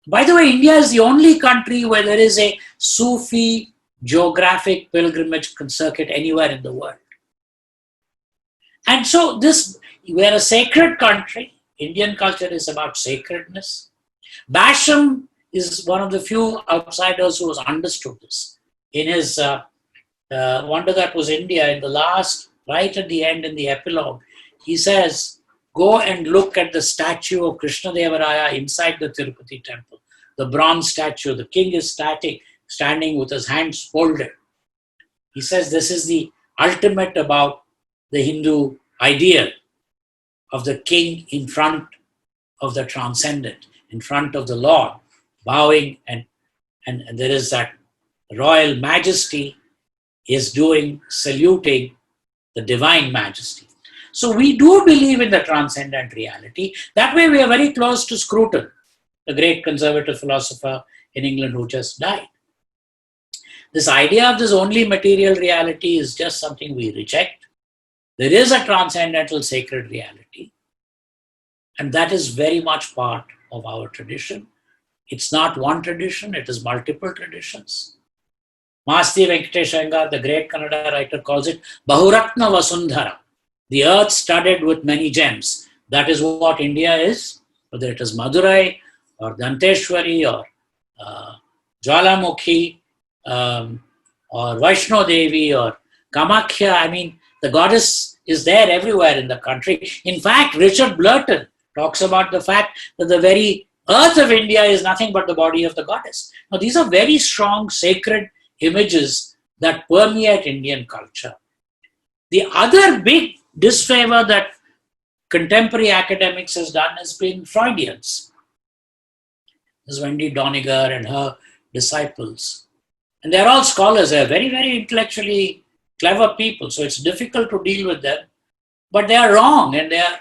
by the way, India is the only country where there is a Sufi geographic pilgrimage circuit anywhere in the world. And so we're a sacred country. Indian culture is about sacredness. Basham is one of the few outsiders who has understood this. In his Wonder That Was India, in the last, right at the end in the epilogue, he says, go and look at the statue of Krishna Deva Raya inside the Tirupati temple. The bronze statue, the king is standing with his hands folded. He says this is the ultimate about the Hindu ideal of the king in front of the transcendent, in front of the Lord, bowing, and there is that royal majesty is saluting the divine majesty. So we do believe in the transcendent reality. That way we are very close to Scruton, the great conservative philosopher in England who just died. This idea of this only material reality is just something we reject. There is a transcendental sacred reality, and that is very much part of our tradition. It's not one tradition, it is multiple traditions. Mahasi Venkatesh Iyengar, the great Kannada writer, calls it Bahuratna Vasundhara, the earth studded with many gems. That is what India is, whether it is Madurai or Danteshwari or Jwalamukhi or Vaishno Devi or Kamakhya. The goddess is there everywhere in the country. In fact, Richard Blurton talks about the fact that the very earth of India is nothing but the body of the goddess. Now, these are very strong sacred images that permeate Indian culture. The other big disfavor that contemporary academics has done has been Freudians. There's Wendy Doniger and her disciples. And they're all scholars. They're very, very intellectually clever people. So it's difficult to deal with them. But they are wrong. And they are,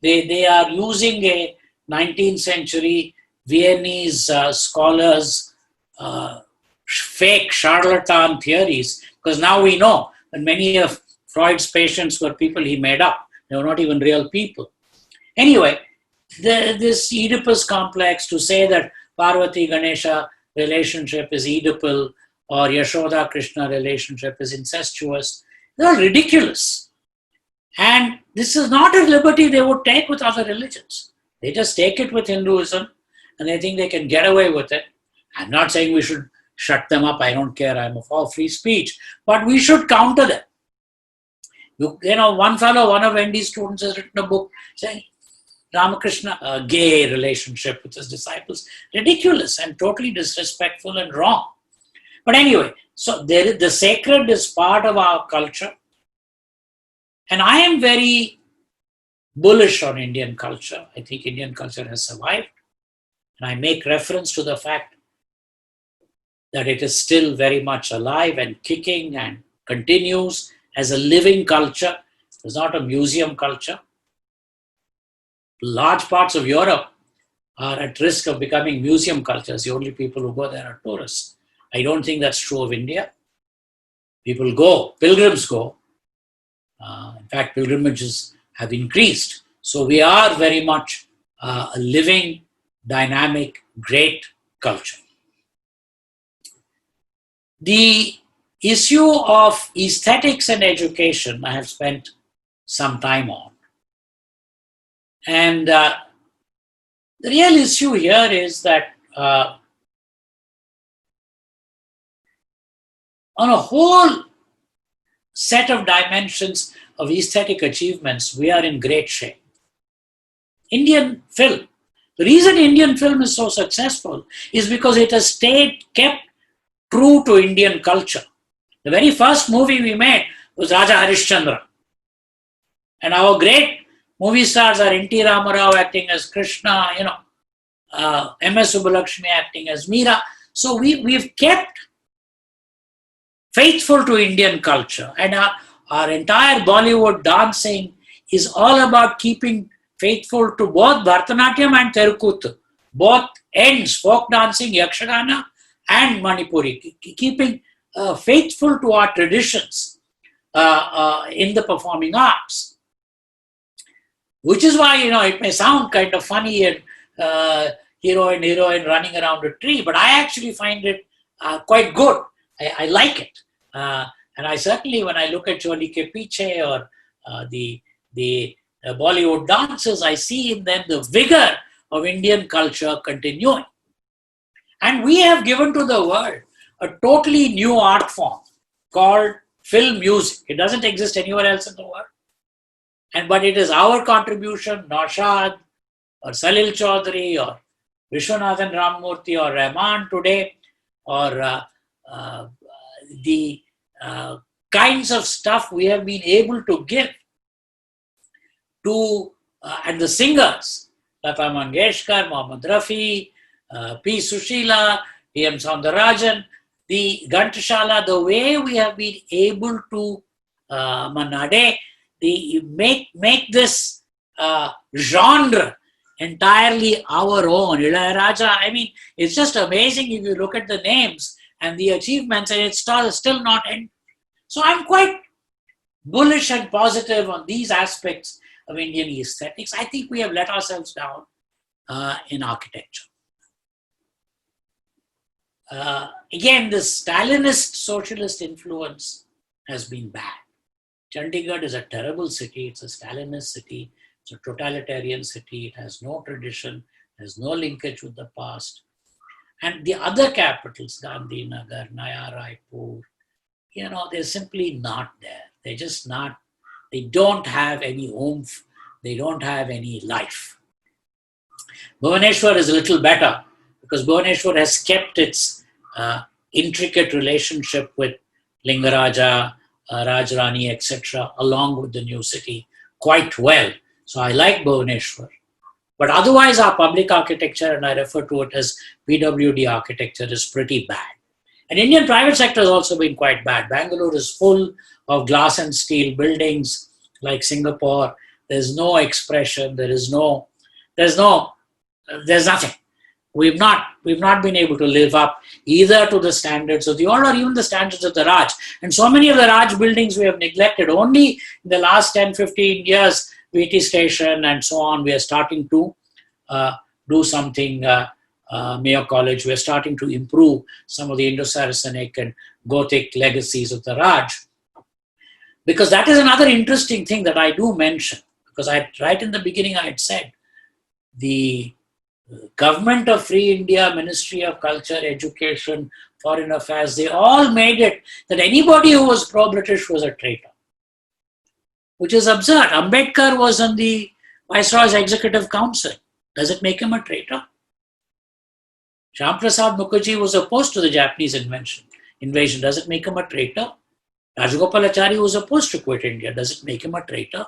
they are using 19th century Viennese scholars' fake charlatan theories, because now we know that many of Freud's patients were people he made up. They were not even real people. Anyway, this Oedipus complex, to say that Parvati Ganesha relationship is Oedipal or Yashoda Krishna relationship is incestuous, they're ridiculous. And this is not a liberty they would take with other religions. They just take it with Hinduism and they think they can get away with it. I'm not saying we should shut them up. I don't care. I'm for free speech. But we should counter them. You know, one of Wendy's students has written a book saying Ramakrishna, a gay relationship with his disciples, ridiculous and totally disrespectful and wrong. But anyway, so the sacred is part of our culture. And I am very bullish on Indian culture. I think Indian culture has survived. And I make reference to the fact that it is still very much alive and kicking and continues as a living culture. It's not a museum culture. Large parts of Europe are at risk of becoming museum cultures. The only people who go there are tourists. I don't think that's true of India. People go, pilgrims go. In fact, pilgrimages have increased. So we are very much a living, dynamic, great culture. The issue of aesthetics and education I have spent some time on. And the real issue here is that on a whole set of dimensions of aesthetic achievements, we are in great shape. Indian film. The reason Indian film is so successful is because it has kept true to Indian culture. The very first movie we made was Raja Harishchandra. And our great movie stars are N.T. Ramarao acting as Krishna, M.S. Subbulakshmi acting as Meera. So we've kept faithful to Indian culture. And our entire Bollywood dancing is all about keeping faithful to both Bharatanatyam and Terukuttu. Both ends, folk dancing, Yakshagana and Manipuri. Keeping faithful to our traditions in the performing arts. Which is why, it may sound kind of funny and heroine running around a tree, but I actually find it quite good. I like it. And I certainly, when I look at Choli Ke Piche or the Bollywood dances, I see in them the vigor of Indian culture continuing. And we have given to the world a totally new art form called film music. It doesn't exist anywhere else in the world. But it is our contribution, Naushad or Salil Chaudhary or Vishwanathan Ramamurthy or Rahman today, or the kinds of stuff we have been able to give to, and the singers, Lata Mangeshkar, Mohammad Rafi, P. Sushila, P.M. Soundarajan, the Ghantashala, the way we have been able to Manade, make this genre entirely our own. Ilayaraja, it's just amazing if you look at the names and the achievements, and it's still not end. So I'm quite bullish and positive on these aspects of Indian aesthetics. I think we have let ourselves down in architecture. Again, this Stalinist socialist influence has been bad. Chandigarh is a terrible city. It's a Stalinist city. It's a totalitarian city. It has no tradition, has no linkage with the past. And the other capitals, Gandhinagar, Naya Raipur, they're simply not there. They're just not, they don't have any oomph. They don't have any life. Bhubaneswar is a little better because Bhubaneswar has kept its intricate relationship with Lingaraja, Rajrani, etc., along with the new city quite well. So I like Bhubaneswar. But otherwise, our public architecture, and I refer to it as PWD architecture, is pretty bad. And Indian private sector has also been quite bad. Bangalore is full of glass and steel buildings like Singapore. There's no expression. There's no there's nothing. We've not been able to live up either to the standards of the old or even the standards of the Raj. And so many of the Raj buildings we have neglected. Only in the last 10, 15 years, VT Station and so on, we are starting to do something. Mayo College, we are starting to improve some of the Indo-Saracenic and Gothic legacies of the Raj. Because that is another interesting thing that I do mention. Because right in the beginning, I had said the Government of Free India, Ministry of Culture, Education, Foreign Affairs, they all made it that anybody who was pro-British was a traitor, which is absurd. Ambedkar was on the Viceroy's Executive Council. Does it make him a traitor? Shyam Prasad Mukherjee was opposed to the Japanese invasion. Does it make him a traitor? Rajagopalachari was opposed to quit India. Does it make him a traitor?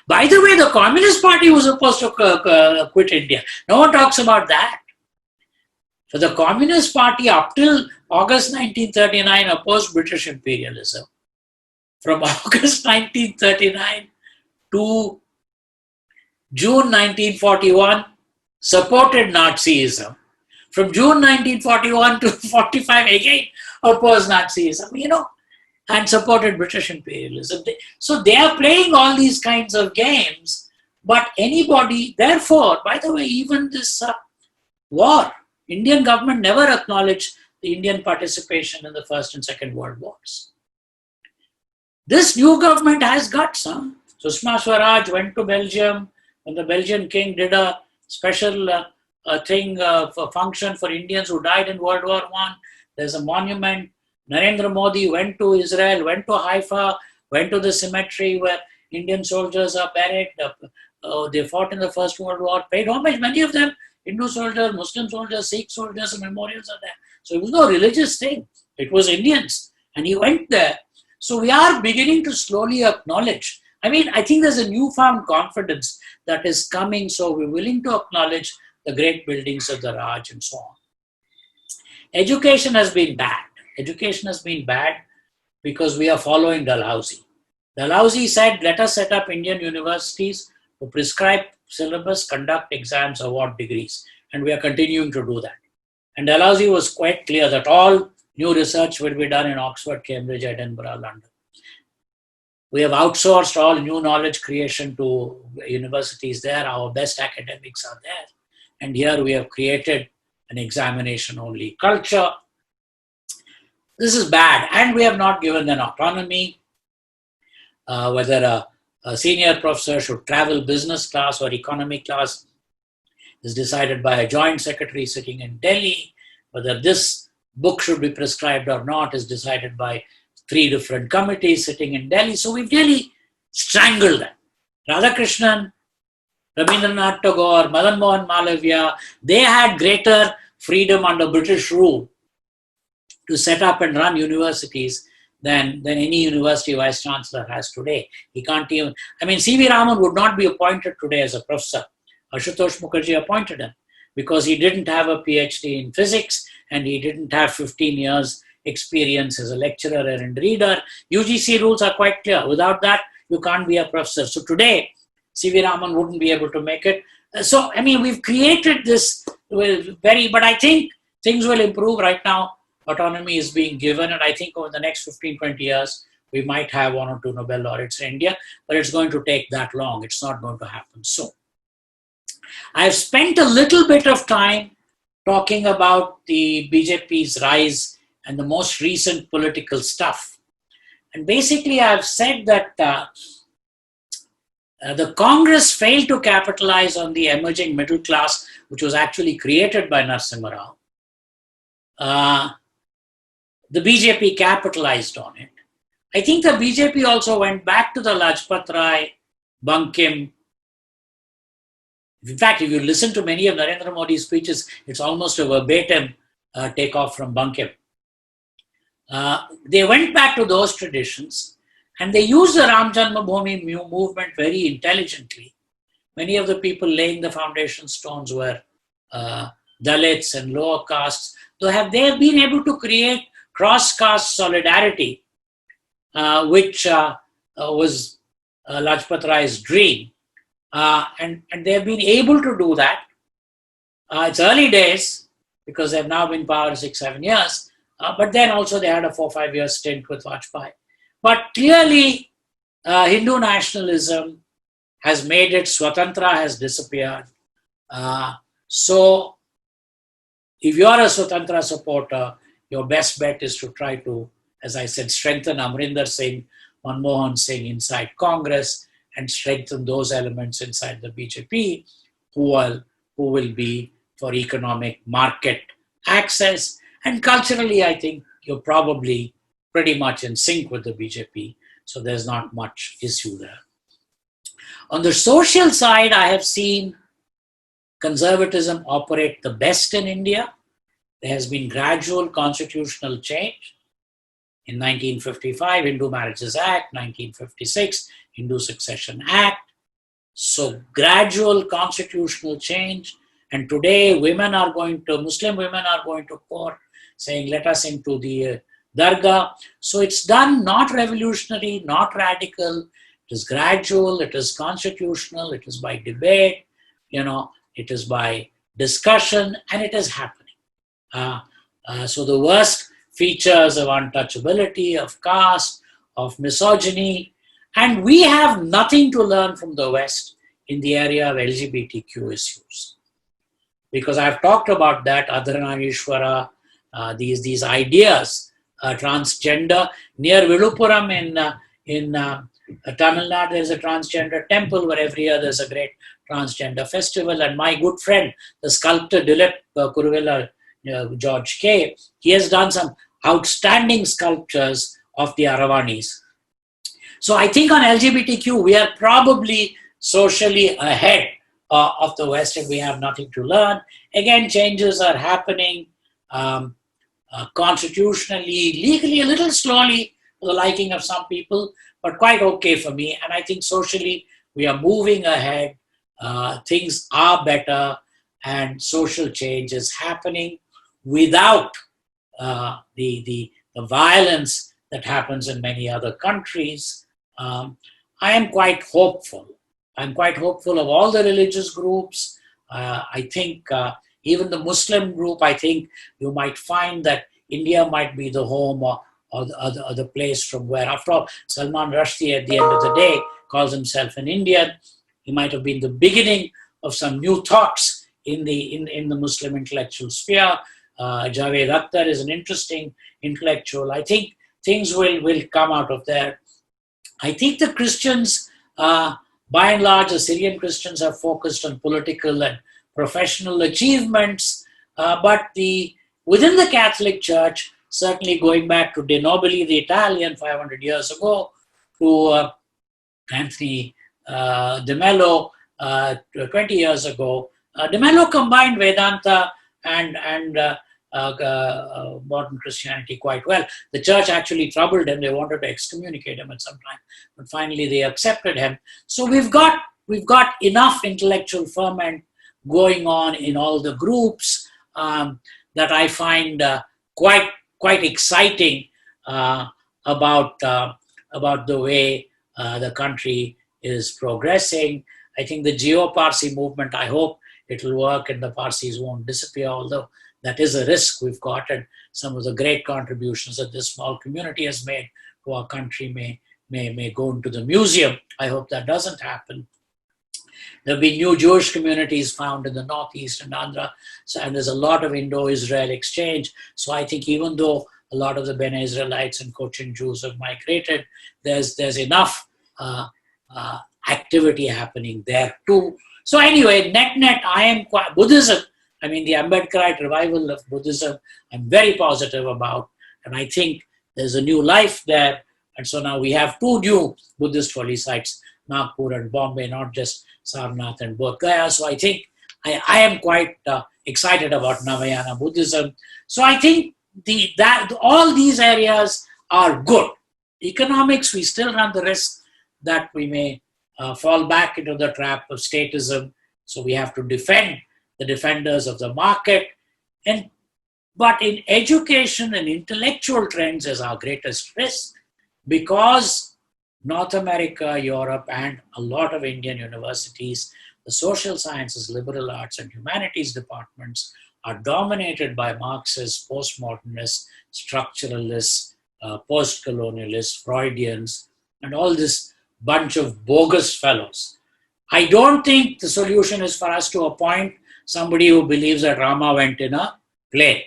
By the way, the Communist Party was supposed to quit India. No one talks about that. So the Communist Party up till August 1939 opposed British imperialism. From August 1939 to June 1941, supported Nazism. From June 1941 to 45 again opposed Nazism, and supported British imperialism. So they are playing all these kinds of games, but anybody, therefore, by the way, even this war, Indian government never acknowledged the Indian participation in the First and Second World Wars. This new government has guts. Sushma Swaraj went to Belgium when the Belgian king did a special function for Indians who died in World War I. There's a monument. Narendra Modi went to Israel, went to Haifa, went to the cemetery where Indian soldiers are buried. They fought in the First World War, paid homage. Many of them, Hindu soldiers, Muslim soldiers, Sikh soldiers, and memorials are there. So it was no religious thing. It was Indians. And he went there. So we are beginning to slowly acknowledge. I think there's a newfound confidence that is coming. So we're willing to acknowledge the great buildings of the Raj and so on. Education has been bad. Education has been bad because we are following Dalhousie. Dalhousie said, let us set up Indian universities to prescribe syllabus, conduct exams, award degrees. And we are continuing to do that. And Dalhousie was quite clear that all new research will be done in Oxford, Cambridge, Edinburgh, London. We have outsourced all new knowledge creation to universities there. Our best academics are there. And here we have created an examination-only culture. This is bad, and we have not given them autonomy. Whether a senior professor should travel business class or economy class is decided by a joint secretary sitting in Delhi. Whether this book should be prescribed or not is decided by 3 different committees sitting in Delhi. So we've really strangled them. Radhakrishnan, Rabindranath Tagore, Madan Mohan Malaviya, they had greater freedom under British rule to set up and run universities than any university vice chancellor has today. He can't even, C.V. Raman would not be appointed today as a professor. Ashutosh Mukherjee appointed him because he didn't have a PhD in physics and he didn't have 15 years experience as a lecturer and reader. UGC rules are quite clear. Without that, you can't be a professor. So today, C.V. Raman wouldn't be able to make it. We've created this but I think things will improve right now. Autonomy is being given, and I think over the next 15, 20 years, we might have 1 or 2 Nobel laureates in India, but it's going to take that long. It's not going to happen soon. I've spent a little bit of time talking about the BJP's rise and the most recent political stuff. And basically, I've said that the Congress failed to capitalize on the emerging middle class, which was actually created by Narasimha Rao. The BJP capitalized on it. I think the BJP also went back to the Lajpat Rai, Bankim. In fact, if you listen to many of Narendra Modi's speeches, it's almost a verbatim takeoff from Bankim. They went back to those traditions and they used the Ram Janmabhoomi movement very intelligently. Many of the people laying the foundation stones were Dalits and lower castes. They have been able to create cross-caste solidarity, which was Lajpat Rai's dream. And they have been able to do that. It's early days because they've now been in power 6-7 years. But then also they had a 4-5 year stint with Vajpayee. But clearly, Hindu nationalism has made it, Swatantra has disappeared. So if you're a Swatantra supporter, your best bet is to try to, as I said, strengthen Amrinder Singh, Manmohan Singh inside Congress and strengthen those elements inside the BJP who will be for economic market access. And culturally, I think you're probably pretty much in sync with the BJP. So there's not much issue there. On the social side, I have seen conservatism operate the best in India. There has been gradual constitutional change. In 1955, Hindu Marriages Act, 1956, Hindu Succession Act. So gradual constitutional change. And today, Muslim women are going to court saying, let us into the Dargah. So it's done not revolutionary, not radical. It is gradual, it is constitutional, it is by debate, it is by discussion, and it is happening. So the worst features of untouchability, of caste, of misogyny, and we have nothing to learn from the West in the area of LGBTQ issues. Because I've talked about that, Ardhanarishwara, these ideas, transgender. Near Viluppuram in Tamil Nadu, there's a transgender temple where every year there's a great transgender festival. And my good friend, the sculptor Dilip Kuruvilla, George K., he has done some outstanding sculptures of the Aravanis. So I think on LGBTQ, we are probably socially ahead of the West and we have nothing to learn. Again, changes are happening constitutionally, legally, a little slowly for the liking of some people, but quite okay for me. And I think socially, we are moving ahead. Things are better and social change is happening without the violence that happens in many other countries. I am quite hopeful. I'm quite hopeful of all the religious groups. I think even the Muslim group, I think you might find that India might be the home or the place from where, after all, Salman Rushdie at the end of the day calls himself an Indian. He might have been the beginning of some new thoughts in the Muslim intellectual sphere. Javed Akhtar is an interesting intellectual. I think things will come out of there. I think the Christians, by and large, the Syrian Christians are focused on political and professional achievements, but within the Catholic Church, certainly going back to De Nobili, the Italian, 500 years ago, to Anthony de Mello, 20 years ago, de Mello combined Vedanta and modern Christianity quite well. The church actually troubled him. They wanted to excommunicate him at some time, but finally they accepted him. So we've got enough intellectual ferment going on in all the groups that I find quite exciting about the way the country is progressing. I think the Geo-Parsi movement, I hope it will work and the Parsis won't disappear, although that is a risk we've got, and some of the great contributions that this small community has made to our country may go into the museum. I hope that doesn't happen. There have been new Jewish communities found in the Northeast and Andhra, and there's a lot of Indo-Israel exchange. So I think even though a lot of the Bene Israelites and Cochin Jews have migrated, there's enough activity happening there too. So anyway, net, I am quite, Buddhism, I mean the Ambedkarite revival of Buddhism, I'm very positive about, and I think there's a new life there. And so now we have two new Buddhist holy sites, Nagpur and Bombay, not just Sarnath and Bodh Gaya. So I think I am quite excited about Navayana Buddhism. So I think all these areas are good. Economics, we still run the risk that we may fall back into the trap of statism. So we have to defend the defenders of the market. But in education and intellectual trends is our greatest risk, because North America, Europe, and a lot of Indian universities the social sciences, liberal arts, and humanities departments are dominated by Marxists, postmodernists, structuralists, post-colonialists, Freudians, and all this bunch of bogus fellows. I don't think the solution is for us to appoint somebody who believes that Rama went in a plane.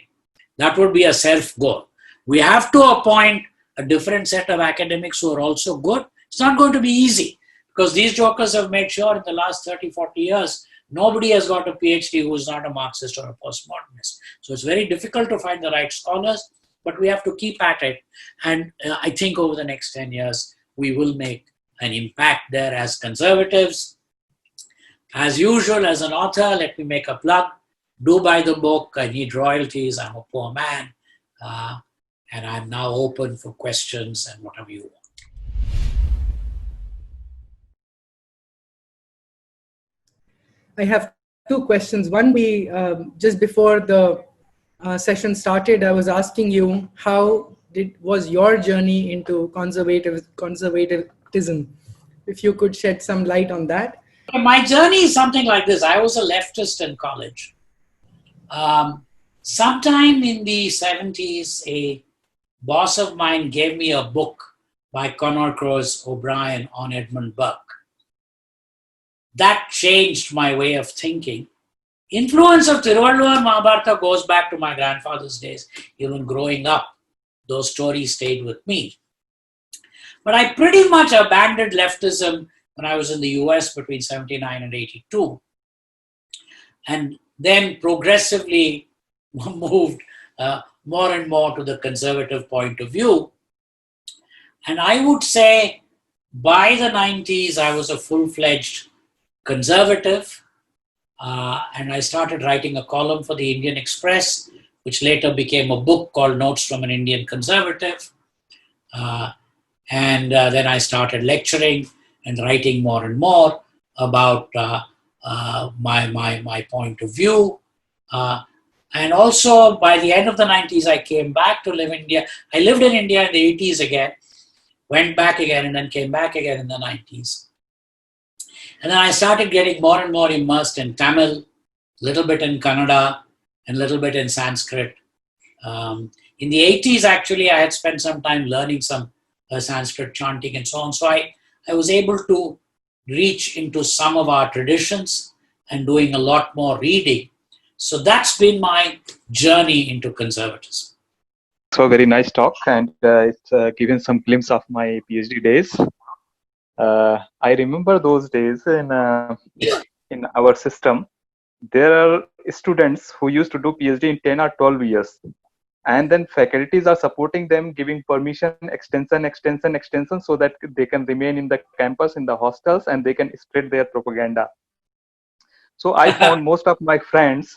That would be a self-goal. We have to appoint a different set of academics who are also good. It's not going to be easy because these jokers have made sure in the last 30, 40 years, nobody has got a PhD who is not a Marxist or a postmodernist. So it's very difficult to find the right scholars, but we have to keep at it. And I think over the next 10 years, we will make an impact there as conservatives. As usual, as an author, let me make a plug. Do buy the book. I need royalties. I'm a poor man. And I'm now open for questions and whatever you want. I have two questions. One, just before the session started, I was asking you how was your journey into conservatism? If you could shed some light on that. My journey is something like this. I was a leftist in college. Sometime in the 70s, a boss of mine gave me a book by Conor Cross O'Brien on Edmund Burke. That changed my way of thinking. Influence of Thiruvalluvar Mahabharata goes back to my grandfather's days. Even growing up, those stories stayed with me. But I pretty much abandoned leftism when I was in the US between 79 and 82. And then progressively moved more and more to the conservative point of view. And I would say by the 90s, I was a full-fledged conservative. And I started writing a column for the Indian Express, which later became a book called Notes from an Indian Conservative. And then I started lecturing and writing more and more about my point of view. And also by the end of the 90s, I came back to live in India. I lived in India in the 80s again, went back again, and then came back again in the 90s. And then I started getting more and more immersed in Tamil, a little bit in Kannada, and a little bit in Sanskrit. In the 80s, actually, I had spent some time learning some Sanskrit chanting and so on. So I was able to reach into some of our traditions and doing a lot more reading. So that's been my journey into conservatism. So very nice talk, and it's given some glimpse of my PhD days. I remember those days in our system. There are students who used to do PhD in 10 or 12 years. And then faculties are supporting them, giving permission, extension, so that they can remain in the campus, in the hostels, and they can spread their propaganda. So I found most of my friends,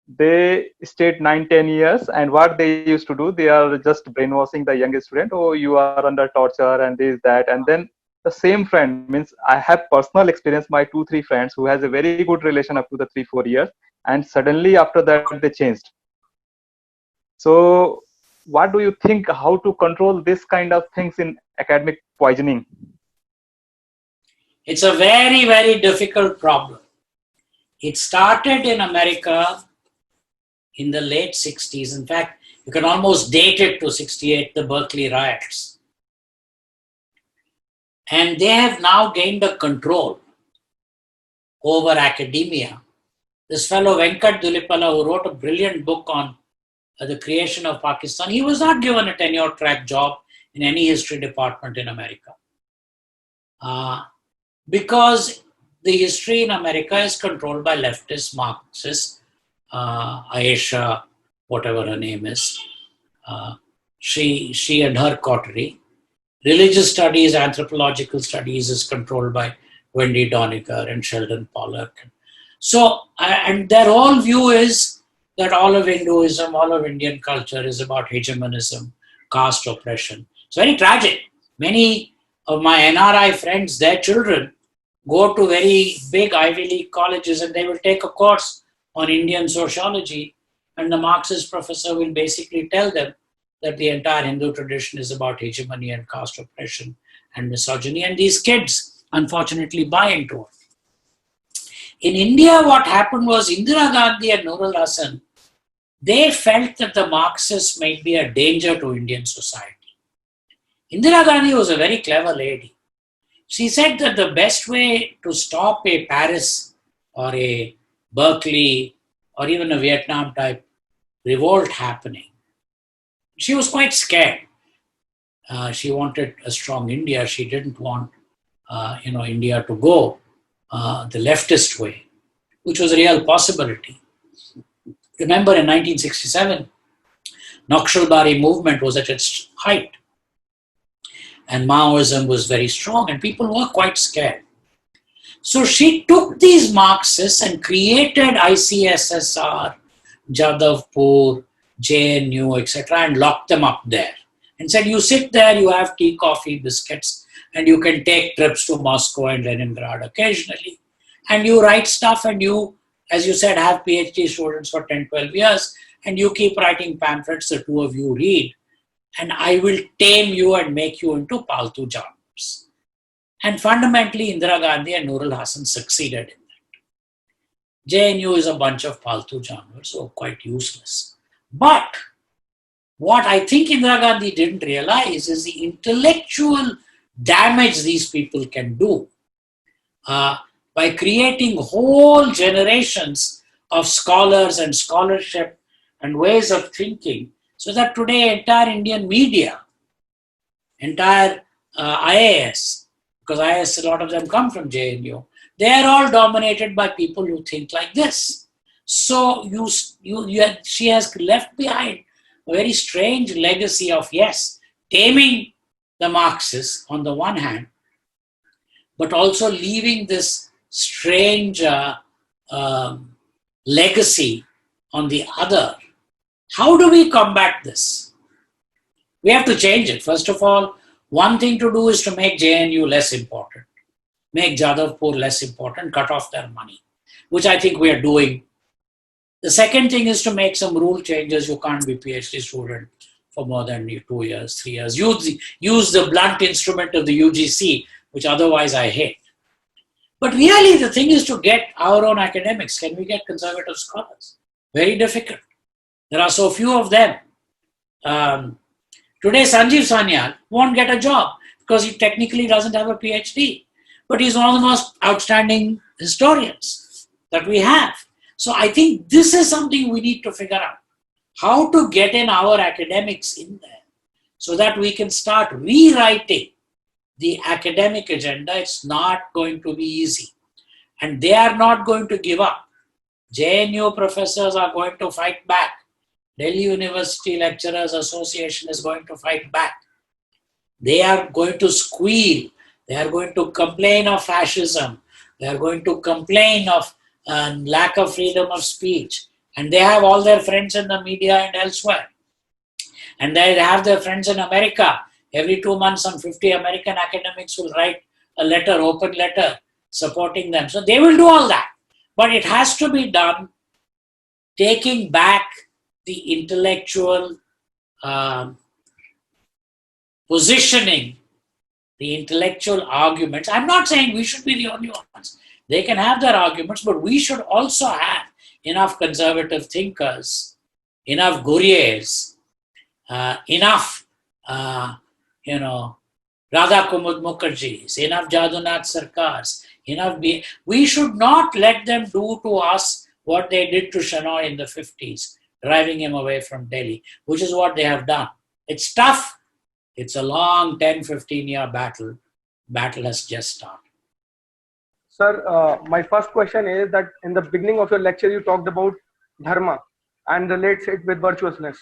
they stayed 9-10 years, and what they used to do, they are just brainwashing the young student. Oh, you are under torture and this, that. And then the same friend, means I have personal experience, my 2-3 friends who has a very good relation up to the 3-4 years, and suddenly after that they changed. So what do you think, how to control this kind of things in academic poisoning? It's a very, very difficult problem. It started in America in the late 60s. In fact, you can almost date it to 68, the Berkeley riots. And they have now gained a control over academia. This fellow Venkat Dulipala, who wrote a brilliant book on the creation of Pakistan, he was not given a tenure track job in any history department in America. Because the history in America is controlled by leftist Marxists, Ayesha, whatever her name is, she and her coterie. Religious studies, anthropological studies is controlled by Wendy Doniger and Sheldon Pollock. So, and their whole view is that all of Hinduism, all of Indian culture is about hegemonism, caste oppression. It's very tragic. Many of my NRI friends, their children go to very big Ivy League colleges and they will take a course on Indian sociology, and the Marxist professor will basically tell them that the entire Hindu tradition is about hegemony and caste oppression and misogyny, and these kids unfortunately buy into it. In India, what happened was Indira Gandhi and Nurul Hasan, they felt that the Marxists might be a danger to Indian society. Indira Gandhi was a very clever lady. She said that the best way to stop a Paris or a Berkeley or even a Vietnam type revolt happening, she was quite scared. She wanted a strong India. She didn't want, India to go the leftist way, which was a real possibility. Remember, in 1967, Naxalbari movement was at its height, and Maoism was very strong, and people were quite scared. So she took these Marxists and created ICSSR, Jadavpur, JNU, etc., and locked them up there. And said, you sit there, you have tea, coffee, biscuits, and you can take trips to Moscow and Leningrad occasionally. And you write stuff, and you, as you said, have PhD students for 10, 12 years, and you keep writing pamphlets, the two of you read, and I will tame you and make you into Paltu Janwars. And fundamentally, Indira Gandhi and Nurul Hasan succeeded in that. JNU is a bunch of Paltu Janwars, so quite useless. But what I think Indira Gandhi didn't realize is the intellectual damage these people can do by creating whole generations of scholars and scholarship and ways of thinking, so that today entire Indian media, entire IAS, because IAS, a lot of them come from JNU, they are all dominated by people who think like this. So she has left behind a very strange legacy of, yes, taming the Marxists on the one hand, but also leaving this strange legacy on the other. How do we combat this? We have to change it. First of all, one thing to do is to make JNU less important, make Jadavpur less important, cut off their money, which I think we are doing. The second thing is to make some rule changes. You can't be PhD student for more than 2 years, 3 years. Use the blunt instrument of the UGC, which otherwise I hate. But really the thing is to get our own academics. Can we get conservative scholars? Very difficult. There are so few of them. Today Sanjeev Sanyal won't get a job because he technically doesn't have a PhD. But he's one of the most outstanding historians that we have. So I think this is something we need to figure out. How to get in our academics in there so that we can start rewriting the academic agenda. It's not going to be easy. And they are not going to give up. JNU professors are going to fight back. Delhi University Lecturers Association is going to fight back. They are going to squeal. They are going to complain of fascism. They are going to complain of lack of freedom of speech. And they have all their friends in the media and elsewhere. And they have their friends in America. Every 2 months, some 50 American academics will write a letter, open letter, supporting them. So they will do all that. But it has to be done taking back the intellectual positioning, the intellectual arguments. I'm not saying we should be the only ones. They can have their arguments, but we should also have enough conservative thinkers, enough Guriers, enough, Radha Kumud Mukherjees, enough Jadunath Sarkars, enough. We should not let them do to us what they did to Shenoy in the 50s, driving him away from Delhi, which is what they have done. It's tough. It's a long 10, 15-year battle. Battle has just started. Sir, my first question is that in the beginning of your lecture, you talked about dharma and relates it with virtuousness.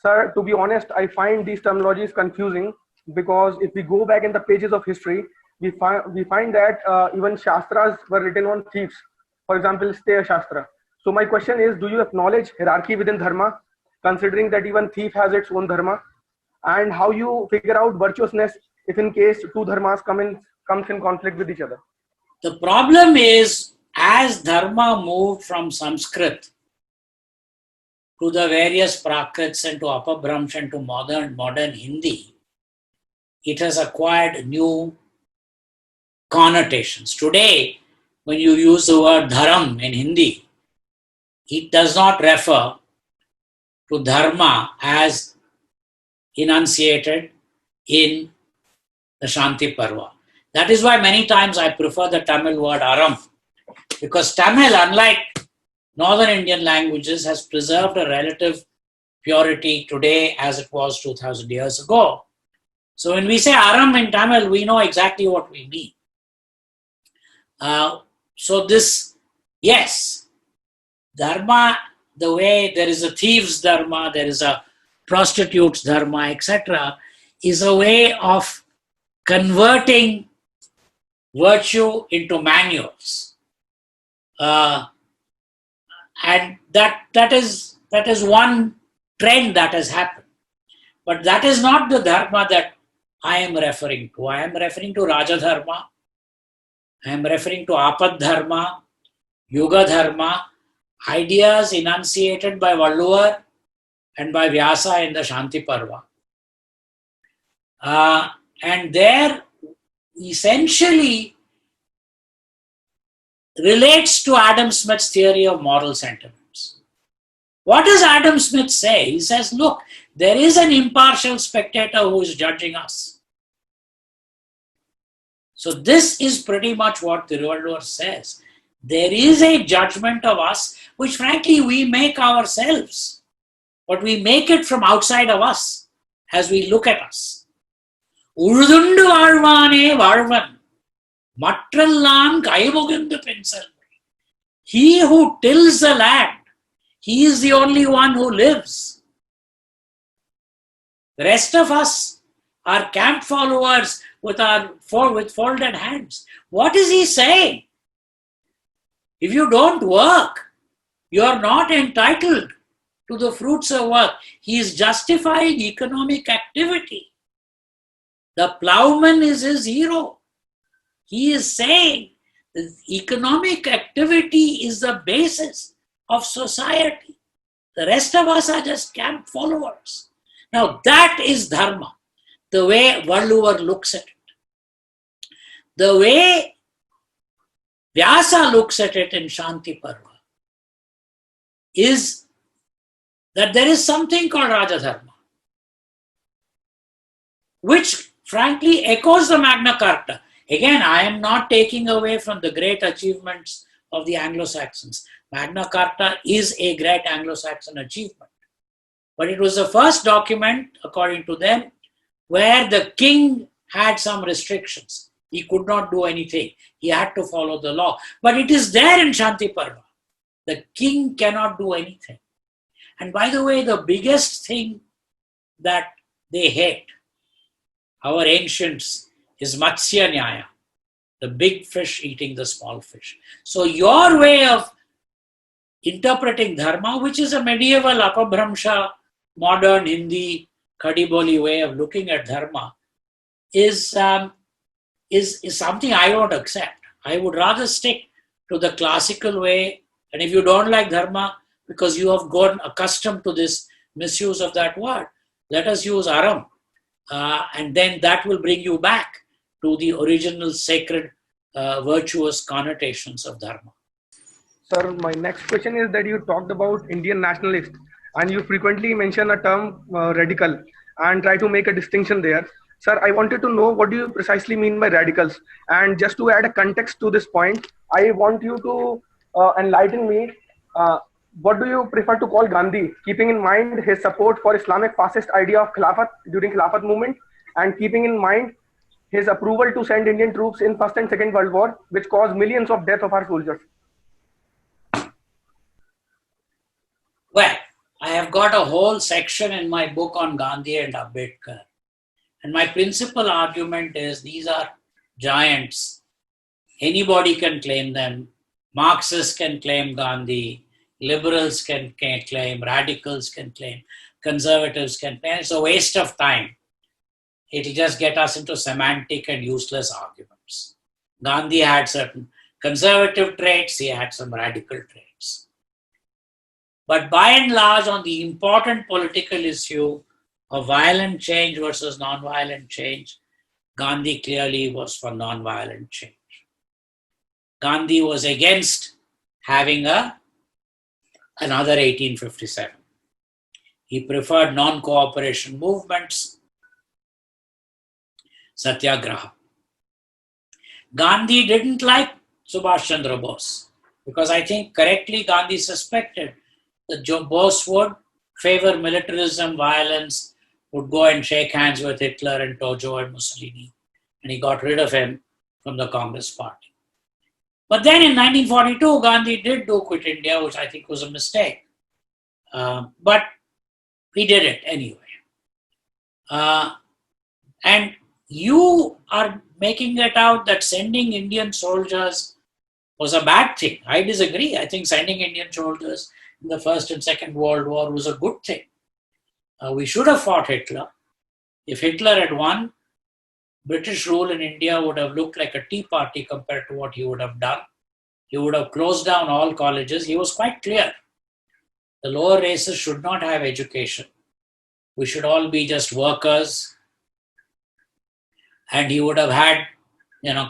Sir, to be honest, I find these terminologies confusing because if we go back in the pages of history, we find that even Shastras were written on thieves. For example, Steya Shastra. So my question is, do you acknowledge hierarchy within dharma, considering that even thief has its own dharma? And how you figure out virtuousness if in case two dharmas comes in conflict with each other? The problem is, as dharma moved from Sanskrit to the various Prakrits and to Apabhramsh and to modern Hindi, it has acquired new connotations. Today, when you use the word dharam in Hindi, it does not refer to dharma as enunciated in the Shanti Parva. That is why many times I prefer the Tamil word aram, because Tamil, unlike Northern Indian languages, has preserved a relative purity today as it was 2000 years ago. So when we say aram in Tamil, we know exactly what we mean. So this, yes, dharma, the way there is a thief's dharma, there is a prostitute's dharma, etc., is a way of converting virtue into manuals. And that is one trend that has happened. But that is not the dharma that I am referring to. I am referring to Raja Dharma. I am referring to Apad Dharma, Yuga Dharma, ideas enunciated by Valluvar and by Vyasa in the Shanti Parva. And there essentially relates to Adam Smith's theory of moral sentiments. What does Adam Smith say? He says, look, there is an impartial spectator who is judging us. So this is pretty much what Thiruvalluvar says. There is a judgment of us, which frankly we make ourselves. But we make it from outside of us as we look at us. Urudundu varvane varvan, matrallam kaimugundu pencil. He who tills the land, he is the only one who lives. The rest of us are camp followers with folded hands. What is he saying? If you don't work, you are not entitled to the fruits of work. He is justifying economic activity. The plowman is his hero. He is saying that economic activity is the basis of society. The rest of us are just camp followers. Now that is dharma, the way Valluvar looks at it. The way Vyasa looks at it in Shanti Parva is that there is something called Raja Dharma, which frankly echoes the Magna Carta. Again, I am not taking away from the great achievements of the Anglo-Saxons. Magna Carta is a great Anglo-Saxon achievement. But it was the first document, according to them, where the king had some restrictions. He could not do anything. He had to follow the law. But it is there in Shanti Parva. The king cannot do anything. And by the way, the biggest thing that they hate, our ancients, is Matsya Nyaya, the big fish eating the small fish. So your way of interpreting dharma, which is a medieval apabhramsha, modern Hindi, Khadi-boli way of looking at dharma, is something I don't accept. I would rather stick to the classical way. And if you don't like dharma, because you have gotten accustomed to this misuse of that word, let us use aram. And then that will bring you back to the original sacred, virtuous connotations of dharma. Sir, my next question is that you talked about Indian nationalist and you frequently mention a term radical and try to make a distinction there. Sir, I wanted to know what do you precisely mean by radicals? And just to add a context to this point, I want you to enlighten me. What do you prefer to call Gandhi, keeping in mind his support for Islamic fascist idea of Khilafat during Khilafat movement and keeping in mind his approval to send Indian troops in First and Second World War, which caused millions of deaths of our soldiers? Well, I have got a whole section in my book on Gandhi and Ambedkar. And my principal argument is these are giants. Anybody can claim them. Marxists can claim Gandhi. Liberals can claim. Radicals can claim. Conservatives can claim. It's a waste of time. It'll just get us into semantic and useless arguments. Gandhi had certain conservative traits. He had some radical traits. But by and large, on the important political issue of violent change versus non-violent change, Gandhi clearly was for non-violent change. Gandhi was against having another 1857. He preferred non-cooperation movements, satyagraha. Gandhi didn't like Subhash Chandra Bose because I think correctly Gandhi suspected that Bose would favor militarism, violence, would go and shake hands with Hitler and Tojo and Mussolini. And he got rid of him from the Congress party. But then in 1942, Gandhi did do Quit India, which I think was a mistake. But he did it anyway. And you are making it out that sending Indian soldiers was a bad thing. I disagree. I think sending Indian soldiers in the First and Second World War was a good thing. We should have fought Hitler. If Hitler had won, British rule in India would have looked like a tea party compared to what he would have done. He would have closed down all colleges. He was quite clear. The lower races should not have education. We should all be just workers. And he would have had,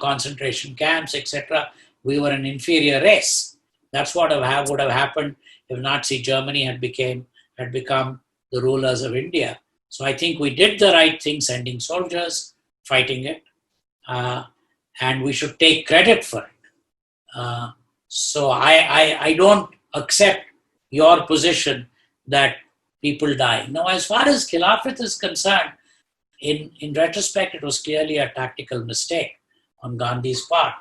concentration camps, etc. We were an inferior race. That's what would have happened if Nazi Germany had become the rulers of India. So I think we did the right thing, sending soldiers, fighting it, and we should take credit for it. So I don't accept your position that people die. Now, as far as Khilafat is concerned, in retrospect, it was clearly a tactical mistake on Gandhi's part.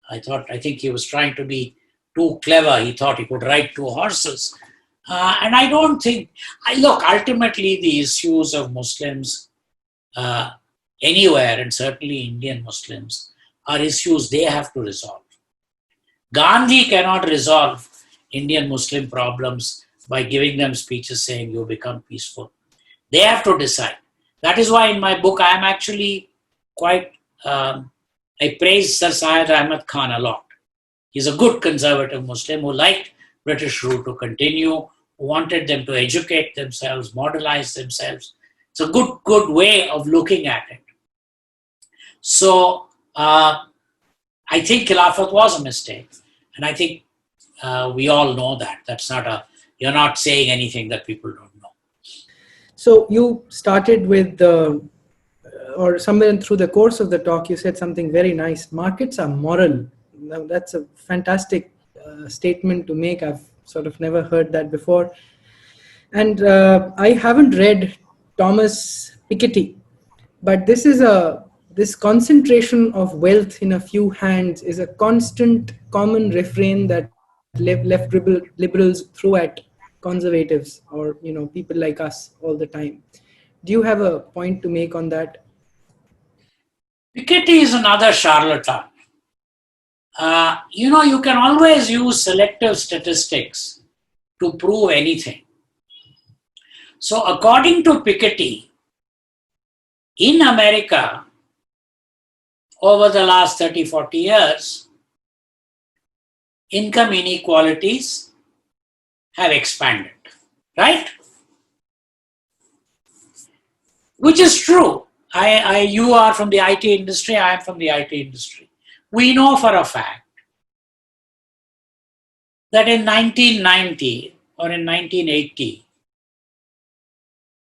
I think he was trying to be too clever. He thought he could ride two horses. And I don't think, ultimately the issues of Muslims anywhere, and certainly Indian Muslims, are issues they have to resolve. Gandhi cannot resolve Indian Muslim problems by giving them speeches saying you become peaceful. They have to decide. That is why in my book I am actually quite, I praise Sir Syed Ahmad Khan a lot. He's a good conservative Muslim who liked British rule to continue, wanted them to educate themselves, modelize themselves. It's a good way of looking at it. So I think Khilafat was a mistake. And I think we all know that. You're not saying anything that people don't know. So you started with or somewhere through the course of the talk, you said something very nice. Markets are moral. Now, that's a fantastic statement to make. I've sort of never heard that before. And I haven't read Thomas Piketty, but this concentration of wealth in a few hands is a constant common refrain that left liberals throw at conservatives or people like us all the time. Do you have a point to make on that? Piketty is another charlatan. You can always use selective statistics to prove anything. So according to Piketty, in America, over the last 30-40 years, income inequalities have expanded, right? Which is true. You are from the IT industry, I am from the IT industry. We know for a fact that in 1990 or in 1980,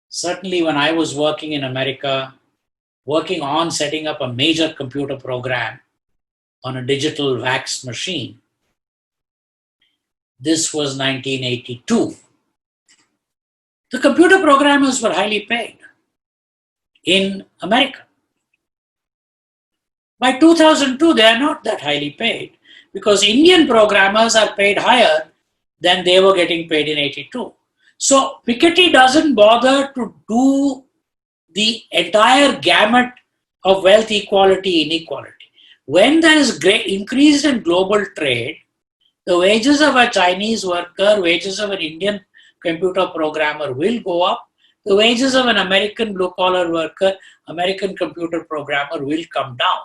certainly when I was working in America, working on setting up a major computer program on a digital fax machine, this was 1982. The computer programmers were highly paid in America. By 2002, they are not that highly paid because Indian programmers are paid higher than they were getting paid in 82. So Piketty doesn't bother to do the entire gamut of wealth equality, inequality. When there is increase in global trade, the wages of a Chinese worker, wages of an Indian computer programmer will go up. The wages of an American blue-collar worker, American computer programmer will come down.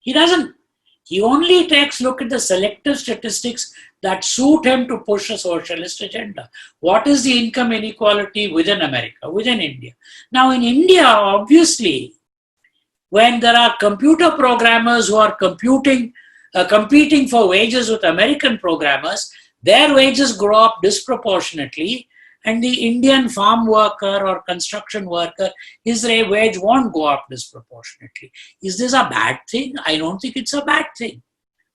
He doesn't. He only takes a look at the selective statistics that suit him to push a socialist agenda. What is the income inequality within America, within India? Now in India, obviously, when there are computer programmers who are computing competing for wages with American programmers, their wages grow up disproportionately, and the Indian farm worker or construction worker, his wage won't go up disproportionately. Is this a bad thing? I don't think it's a bad thing,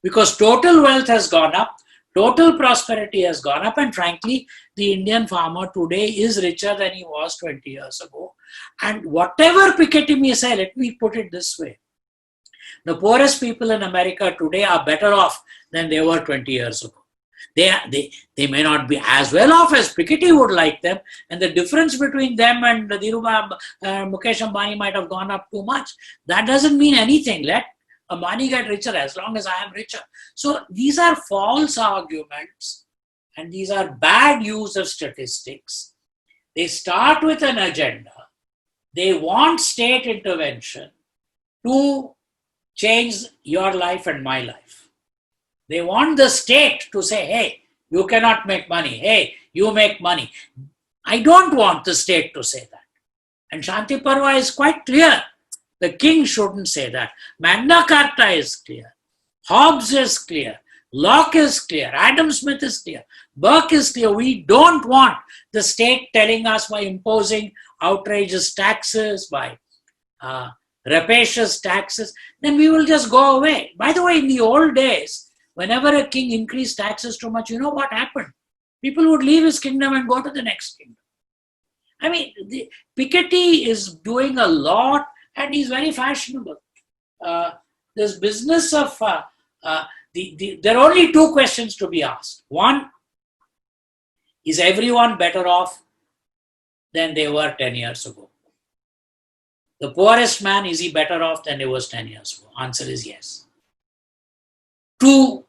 because total wealth has gone up, total prosperity has gone up, and frankly, the Indian farmer today is richer than he was 20 years ago. And whatever Piketty may say, let me put it this way. The poorest people in America today are better off than they were 20 years ago. They may not be as well off as Piketty would like them, and the difference between them and Dhirubhai Mukesh Ambani might have gone up too much. That doesn't mean anything. Let Ambani get richer as long as I am richer. So these are false arguments, and these are bad use of statistics. They start with an agenda. They want state intervention to change your life and my life. They want the state to say, hey, you cannot make money. Hey, you make money. I don't want the state to say that. And Shanti Parva is quite clear. The king shouldn't say that. Magna Carta is clear. Hobbes is clear. Locke is clear. Adam Smith is clear. Burke is clear. We don't want the state telling us by imposing outrageous taxes, by rapacious taxes, then we will just go away. By the way, in the old days, whenever a king increased taxes too much, you know what happened? People would leave his kingdom and go to the next kingdom. I mean, Piketty is doing a lot, and he's very fashionable. This business of, there are only two questions to be asked. One, is everyone better off than they were 10 years ago? The poorest man, is he better off than he was 10 years ago? Answer is yes. Two,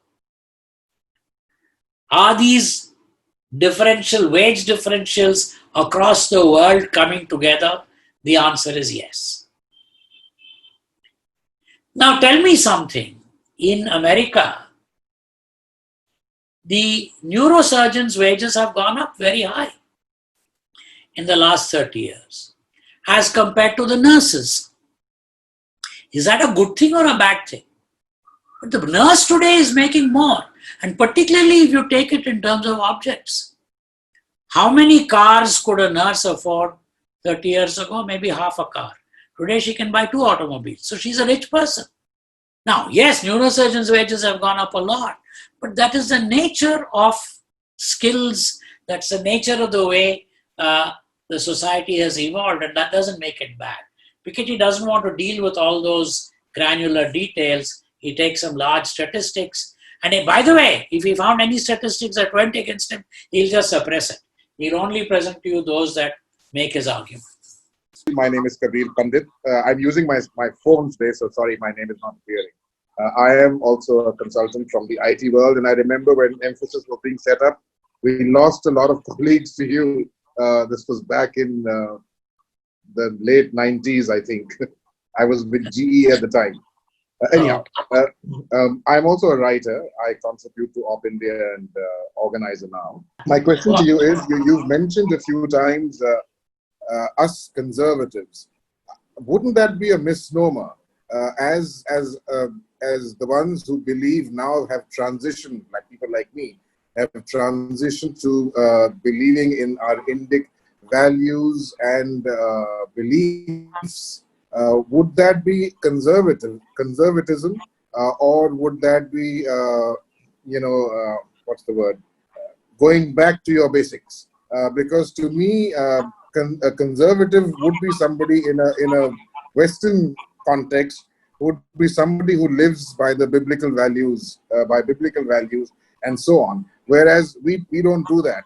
are these wage differentials across the world coming together? The answer is yes. Now tell me something. In America, the neurosurgeons' wages have gone up very high in the last 30 years as compared to the nurses. Is that a good thing or a bad thing? But the nurse today is making more, and particularly if you take it in terms of objects. How many cars could a nurse afford 30 years ago? Maybe half a car. Today she can buy 2 automobiles. So she's a rich person. Now, yes, neurosurgeons' wages have gone up a lot, but that is the nature of skills. That's the nature of the way the society has evolved, and that doesn't make it bad. Piketty doesn't want to deal with all those granular details. He takes some large statistics. And by the way, if he found any statistics that went against him, he'll just suppress it. He'll only present to you those that make his argument. My name is Kabir Pandit. I'm using my phone today, so sorry, my name is not appearing. I am also a consultant from the IT world, and I remember when Mphasis was being set up, we lost a lot of colleagues to you. This was back in the late 90s, I think. I was with GE at the time. Anyhow, I'm also a writer. I contribute to Op India and Organizer now. My question to you is, you've mentioned a few times us conservatives. Wouldn't that be a misnomer? As the ones who believe now have transitioned, like people like me, have transitioned to believing in our Indic values and beliefs. Would that be conservatism, or would that be, what's the word? Going back to your basics? Because to me, a conservative would be somebody in a Western context, would be somebody who lives by the biblical values, and so on. Whereas we don't do that.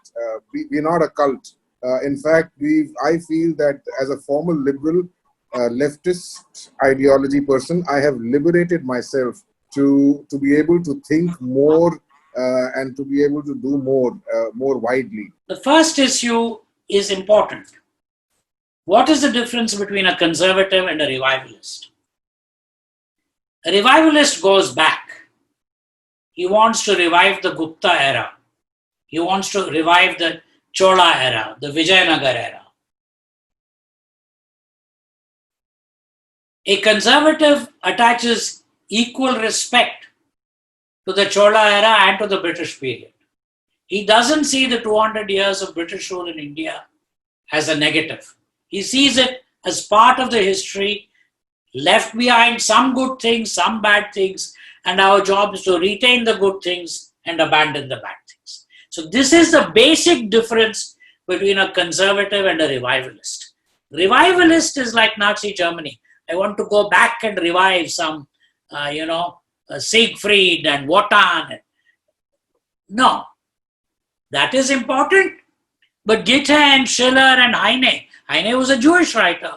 We're not a cult. In fact, I feel that as a former liberal, leftist ideology person, I have liberated myself to be able to think more and to be able to do more widely. The first issue is important. What is the difference between a conservative and a revivalist? A revivalist goes back. He wants to revive the Gupta era. He wants to revive the Chola era, the Vijayanagar era. A conservative attaches equal respect to the Chola era and to the British period. He doesn't see the 200 years of British rule in India as a negative. He sees it as part of the history, left behind some good things, some bad things, and our job is to retain the good things and abandon the bad things. So this is the basic difference between a conservative and a revivalist. Revivalist is like Nazi Germany. I want to go back and revive some, Siegfried and Wotan. No, that is important. But Goethe and Schiller and Heine was a Jewish writer.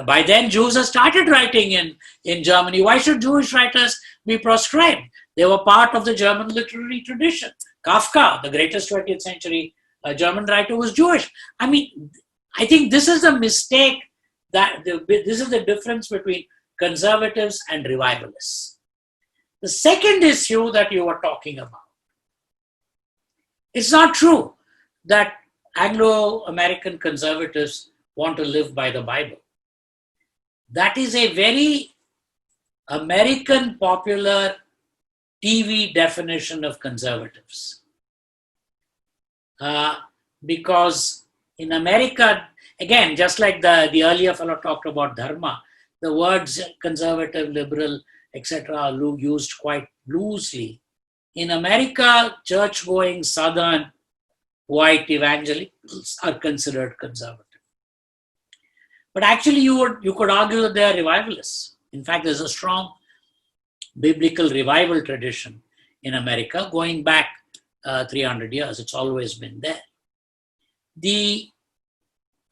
By then, Jews had started writing in Germany. Why should Jewish writers be proscribed? They were part of the German literary tradition. Kafka, the greatest 20th century German writer, was Jewish. I mean, I think this is the mistake, this is the difference between conservatives and revivalists. The second issue that you were talking about, it's not true that Anglo-American conservatives want to live by the Bible. That is a very American popular TV definition of conservatives. Because in America, again, just like the earlier fellow talked about dharma, the words conservative, liberal, etc. are used quite loosely. In America, church-going Southern white evangelicals are considered conservative. But actually, you could argue that they are revivalists. In fact, there's a strong biblical revival tradition in America going back 300 years. It's always been there.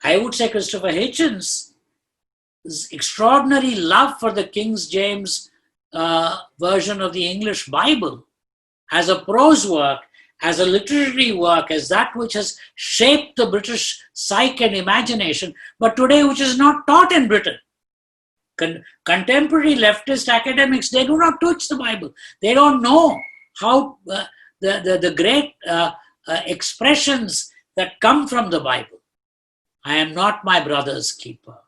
I would say Christopher Hitchens' extraordinary love for the King James version of the English Bible as a prose work, as a literary work, as that which has shaped the British psyche and imagination, but today which is not taught in Britain. Contemporary leftist academics, they do not touch the Bible. They don't know how the great expressions that come from the Bible. I am not my brother's keeper.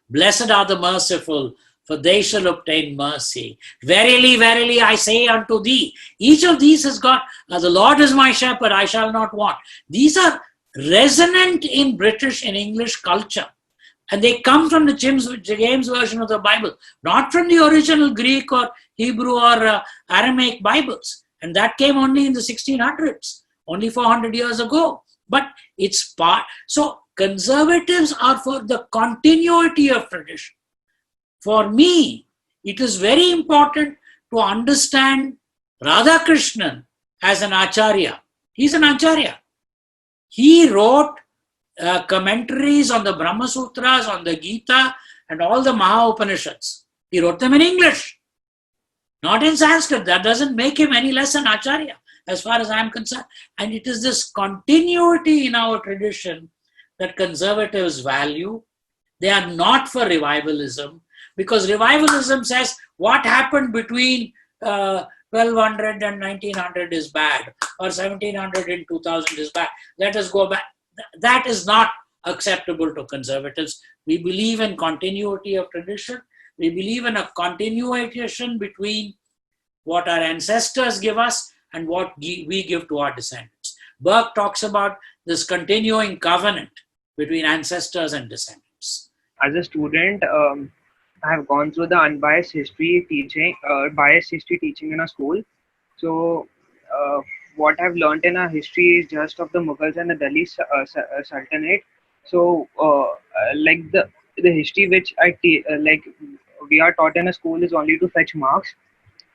Blessed are the merciful, for they shall obtain mercy. Verily, verily, I say unto thee. Each of these has got, the Lord is my shepherd, I shall not want. These are resonant in British and English culture. And they come from the James version of the Bible, not from the original Greek or Hebrew or Aramaic Bibles. And that came only in the 1600s, only 400 years ago. But it's part. So conservatives are for the continuity of tradition. For me, it is very important to understand Radhakrishnan as an Acharya. He's an Acharya. He wrote commentaries on the Brahma Sutras, on the Gita, and all the Maha Upanishads. He wrote them in English, not in Sanskrit. That doesn't make him any less an Acharya, as far as I am concerned. And it is this continuity in our tradition that conservatives value. They are not for revivalism, because revivalism says what happened between 1200 and 1900 is bad, or 1700 and 2000 is bad. Let us go back. That is not acceptable to conservatives. We believe in continuity of tradition. We believe in a continuation between what our ancestors give us and what we give to our descendants. Burke talks about this continuing covenant between ancestors and descendants. As a student, I have gone through the unbiased history teaching, biased history teaching in a school. So what I've learned in our history is just of the Mughals and the Delhi Sultanate. So like the history which we are taught in a school is only to fetch marks.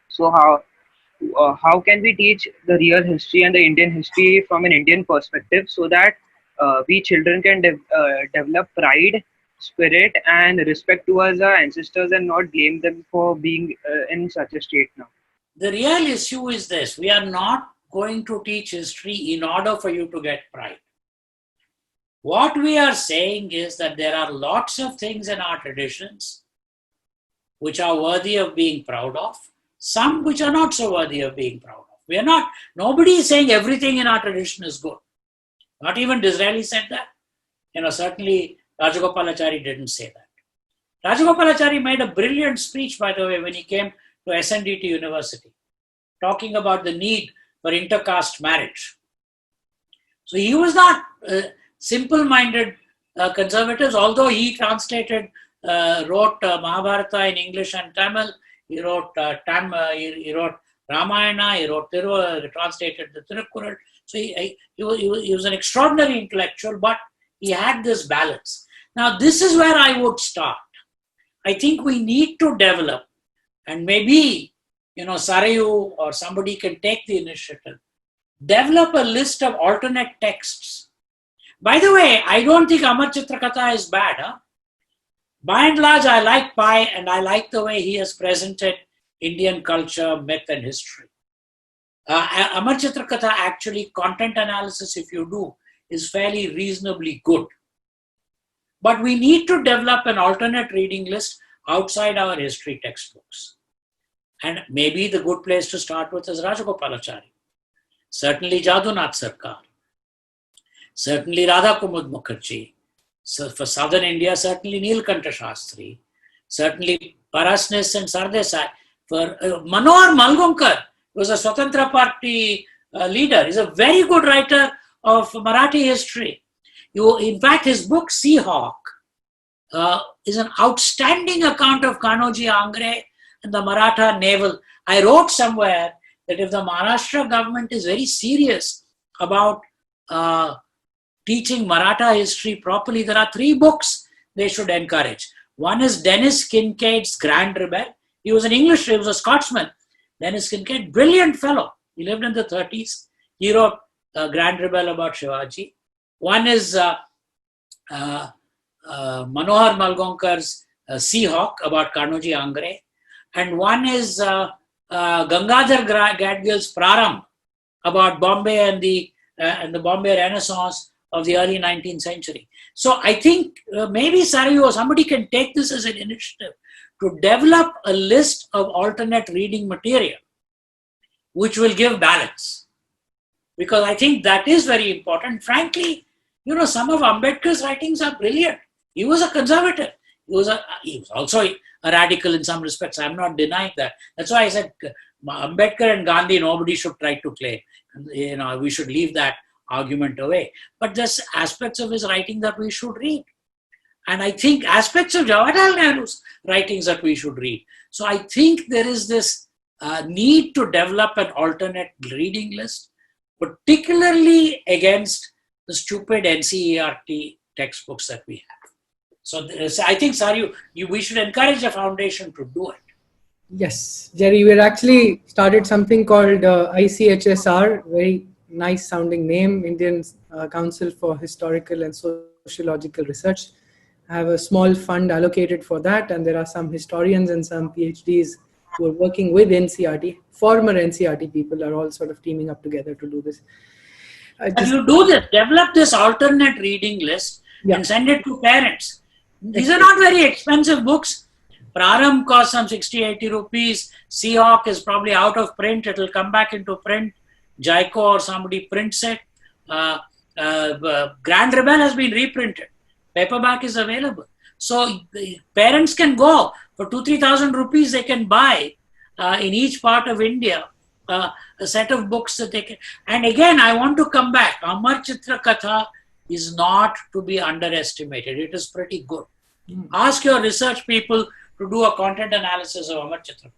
So how can we teach the real history and the Indian history from an Indian perspective, so that we children can develop pride, spirit, and respect towards our ancestors, and not blame them for being in such a state now? The real issue is this: we are not going to teach history in order for you to get pride. What we are saying is that there are lots of things in our traditions which are worthy of being proud of, some which are not so worthy of being proud of. Nobody is saying everything in our tradition is good. Not even Disraeli said that. Certainly Rajagopalachari didn't say that. Rajagopalachari made a brilliant speech, by the way, when he came to SNDT University, talking about the need for intercaste marriage. So he was not simple-minded conservatives, although he translated, wrote Mahabharata in English and Tamil. He wrote he wrote Ramayana. He wrote translated the Tirukkural. So he was an extraordinary intellectual, but he had this balance. Now this is where I would start. I think we need to develop, and maybe Sarayu or somebody can take the initiative. Develop a list of alternate texts. By the way, I don't think Amar Chitra Katha is bad. Huh? By and large, I like Pai, and I like the way he has presented Indian culture, myth, and history. Amar Chitra Katha, actually, content analysis, if you do, is fairly reasonably good. But we need to develop an alternate reading list outside our history textbooks. And maybe the good place to start with is Rajagopalachari. Certainly Jadunath Sarkar. Certainly Radha Kumud Mukherjee. So for Southern India, certainly Neelkanta Shastri. Certainly Parasnis and Sardesai. For Manohar Malgonkar, who was a Swatantra Party leader, is a very good writer of Marathi history. In fact, his book Seahawk is an outstanding account of Kanoji Angre and the Maratha naval. I wrote somewhere that if the Maharashtra government is very serious about teaching Maratha history properly, there are 3 books they should encourage. One is Dennis Kincaid's Grand Rebel. He was he was a Scotsman. Dennis Kincaid, brilliant fellow. He lived in the 30s. He wrote Grand Rebel about Shivaji. One is Manohar Malgonkar's Seahawk about Kanoji Angre. And one is Gangadhar Gadgil's Praram about Bombay and the Bombay Renaissance of the early 19th century. So I think maybe Sarayu or somebody can take this as an initiative to develop a list of alternate reading material which will give balance. Because I think that is very important. Frankly, some of Ambedkar's writings are brilliant. He was a conservative. He was also a radical in some respects. I'm not denying that. That's why I said Ambedkar and Gandhi, nobody should try to claim. We should leave that argument away. But there's aspects of his writing that we should read. And I think aspects of Jawaharlal Nehru's writings that we should read. So I think there is this need to develop an alternate reading list, particularly against the stupid NCERT textbooks that we have. So I think, Sarayu, we should encourage the foundation to do it. Yes, Jerry, we're actually started something called ICHSR, very nice sounding name, Indian Council for Historical and Sociological Research. I have a small fund allocated for that, and there are some historians and some PhDs who are working with NCERT. Former NCERT people are all sort of teaming up together to do this. And you do this, develop this alternate reading list and send it to parents. These are not very expensive books. Praram costs some 60-80 rupees. Seahawk is probably out of print. It will come back into print. Jaiko or somebody prints it. Grand Rebel has been reprinted. Paperback is available. So the parents can go for 2,000-3,000 rupees. They can buy in each part of India a set of books that they can. And again, I want to come back. Amar Chitra Katha is not to be underestimated. It is pretty good. Ask your research people to do a content analysis of Amar Chitra.